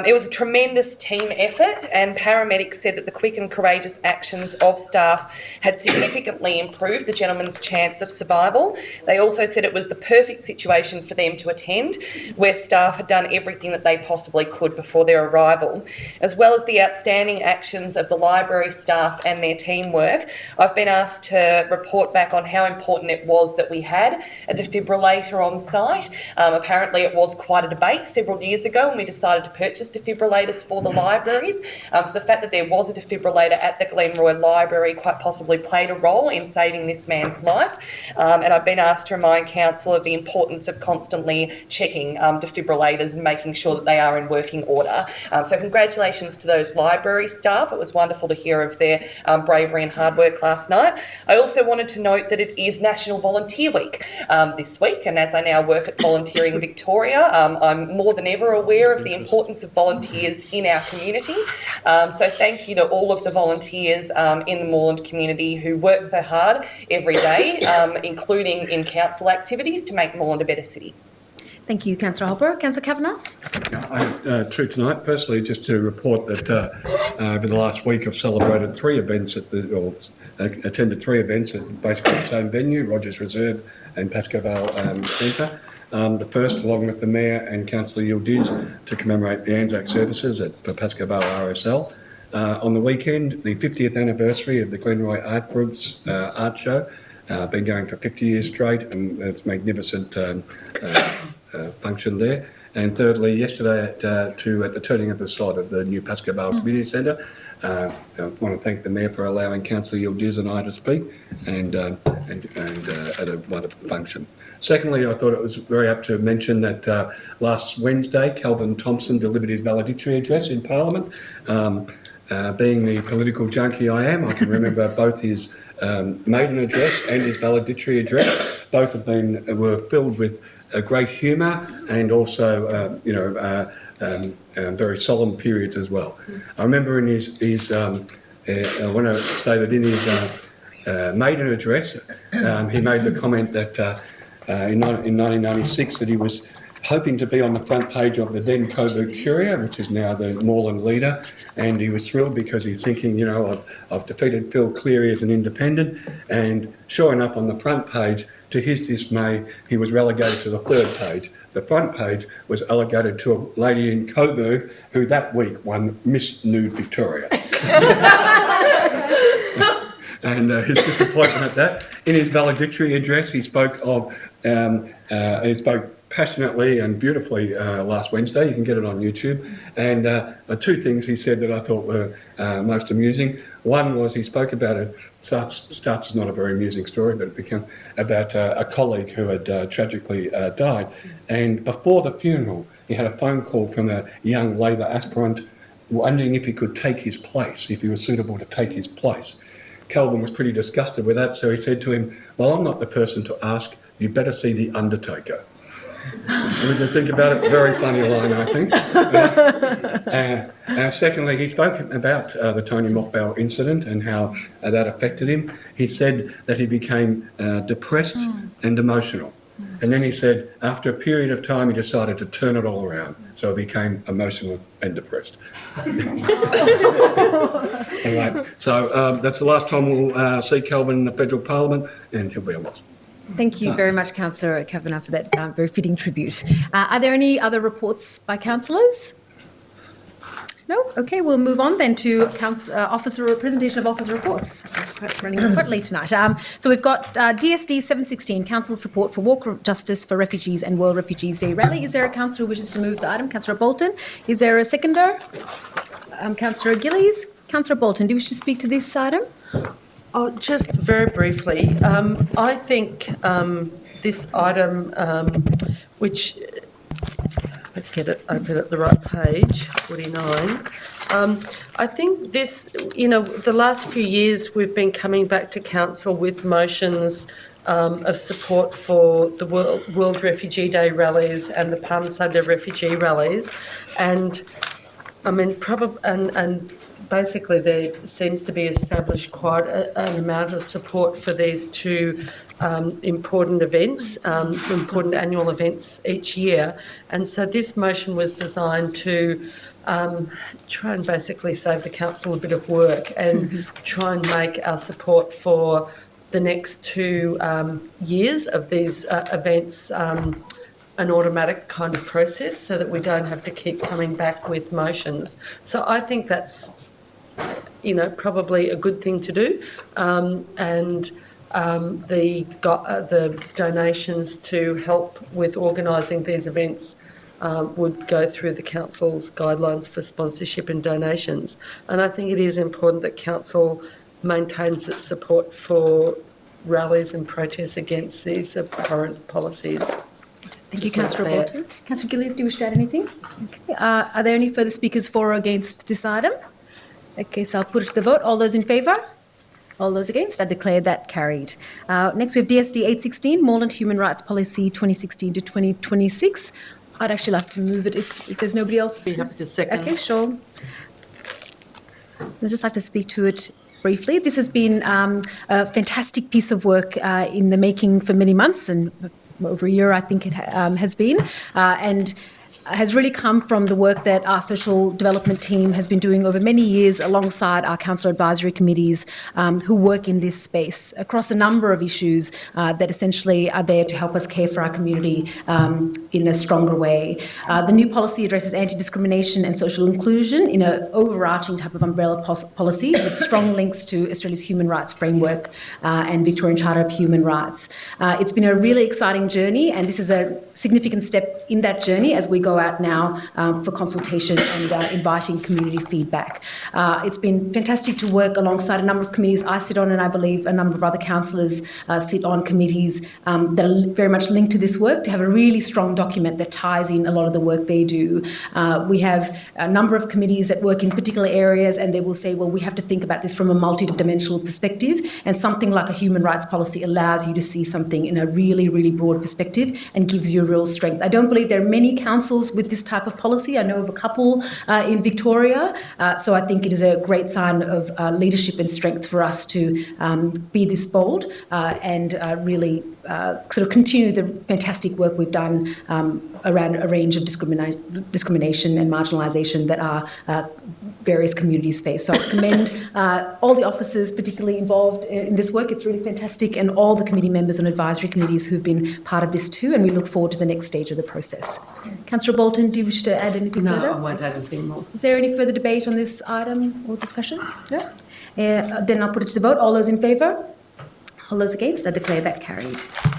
It was a tremendous team effort, and paramedics said that the quick and courageous actions of staff had significantly improved the gentleman's chance of survival. They also said it was the perfect situation for them to attend, where staff had done everything that they possibly could before their arrival. As well as the outstanding actions of the library staff and their teamwork, I've been asked to report back on how important it was that we had a defibrillator on site. Apparently it was quite a debate several years ago when we decided to purchase defibrillators for the libraries. So the fact that there was a defibrillator at the Glenroy Library quite possibly played a role in saving this man's life. And I've been asked to remind Council of the importance of constantly checking defibrillators and making sure that they are in working order. So congratulations to those library staff. It was wonderful to hear of their bravery and hard work last night. I also wanted to note that it is National Volunteer Week this week, and as I now work at Volunteering Victoria, I'm more than ever aware of the importance of volunteers in our community. So thank you to all of the the volunteers in the Moreland community who work so hard every day, including in council activities, to make Moreland a better city. Thank you, Councillor Holbrook. Councillor Kavanagh? I have two tonight. Firstly, just to report that over the last week I've celebrated three events attended three events at basically the same venue, Rogers Reserve and Pascoe Vale Centre. The first, along with the Mayor and Councillor Yildiz, to commemorate the Anzac services for Pascoe Vale RSL. On the weekend, the 50th anniversary of the Glenroy Art Group's art show, been going for 50 years straight, and it's magnificent function there. And thirdly, yesterday at the turning of the sod of the new Pascoe Vale Community Centre, I want to thank the Mayor for allowing Councillor Yildiz and I to speak, and at a wonderful function. Secondly, I thought it was very apt to mention that last Wednesday, Calvin Thompson delivered his valedictory address in Parliament. Being the political junkie I am, I can remember both his maiden address and his valedictory address. Both were filled with great humour and also, very solemn periods as well. I remember in his I want to say that in his maiden address, he made the comment that in 1996 that he was hoping to be on the front page of the then Coburg Courier, which is now the Moreland Leader, and he was thrilled because he's thinking, I've defeated Phil Cleary as an independent, and sure enough, on the front page, to his dismay, he was relegated to the third page. The front page was allocated to a lady in Coburg who that week won Miss Nude Victoria. And his disappointment at that. In his valedictory address, he spoke passionately and beautifully last Wednesday. You can get it on YouTube. And two things he said that I thought were most amusing. One was he spoke about starts as not a very amusing story, but it became about a colleague who had tragically died. And before the funeral, he had a phone call from a young Labor aspirant wondering if he could take his place, if he was suitable to take his place. Calvin was pretty disgusted with that, so he said to him, "Well, I'm not the person to ask. You better see the Undertaker." We can think about it. Very funny line, I think. Secondly, he spoke about the Tony Mockbell incident and how that affected him. He said that he became depressed and emotional. And then he said, after a period of time, he decided to turn it all around. So he became emotional and depressed. Anyway, so that's the last time we'll see Calvin in the federal parliament, and he'll be a loss. Thank you very much, Councillor Kavanagh, for that very fitting tribute. Are there any other reports by councillors? No? Okay, we'll move on then to presentation of officer reports. Running quite late tonight. So we've got DSD 716, Council Support for Walk of Justice for Refugees and World Refugees Day Rally. Is there a councillor who wishes to move the item? Councillor Bolton. Is there a seconder? Councillor Gillies. Councillor Bolton, do you wish to speak to this item? Oh, just very briefly, I think this item, which I get it open at the right page, 49. I think this, the last few years we've been coming back to council with motions of support for the World Refugee Day rallies and the Palm Sunday refugee rallies, and I mean, basically there seems to be established quite an amount of support for these two important events, important annual events each year. And so this motion was designed to try and basically save the council a bit of work and try and make our support for the next 2 years of these events an automatic kind of process, so that we don't have to keep coming back with motions. So I think that's, probably a good thing to do. The donations to help with organising these events would go through the council's guidelines for sponsorship and donations. And I think it is important that council maintains its support for rallies and protests against these abhorrent policies. Thank you, Councillor Bolton. Councillor Gillies, do you wish to add anything? Okay. Are there any further speakers for or against this item? Okay, so I'll put it to the vote. All those in favour? All those against? I declare that carried. Next, we have DSD 816, Moreland Human Rights Policy 2016 to 2026. I'd actually like to move it if there's nobody else. You have to second. Okay, sure. I'd just like to speak to it briefly. This has been a fantastic piece of work in the making for many months, and over a year I think it has been, and has really come from the work that our social development team has been doing over many years alongside our council advisory committees who work in this space across a number of issues that essentially are there to help us care for our community in a stronger way. The new policy addresses anti-discrimination and social inclusion in an overarching type of umbrella policy with strong links to Australia's human rights framework and Victorian Charter of Human Rights. It's been a really exciting journey, and this is a significant step in that journey as we go out now for consultation and inviting community feedback. It's been fantastic to work alongside a number of committees I sit on, and I believe a number of other councillors sit on committees that are very much linked to this work, to have a really strong document that ties in a lot of the work they do. We have a number of committees that work in particular areas, and they will say, well, we have to think about this from a multidimensional perspective, and something like a human rights policy allows you to see something in a really, really broad perspective and gives you real strength. I don't believe there are many councils with this type of policy. I know of a couple in Victoria, so I think it is a great sign of leadership and strength for us to be this bold and really sort of continue the fantastic work we've done around a range of discrimination and marginalisation that our various communities face. So I commend all the officers particularly involved in this work. It's really fantastic, and all the committee members and advisory committees who've been part of this too, and we look forward to the next stage of the process. Councillor Bolton, do you wish to add anything further? No, I won't add anything more. Is there any further debate on this item or discussion? No? Then I'll put it to the vote. All those in favour? All those against? I declare that carried.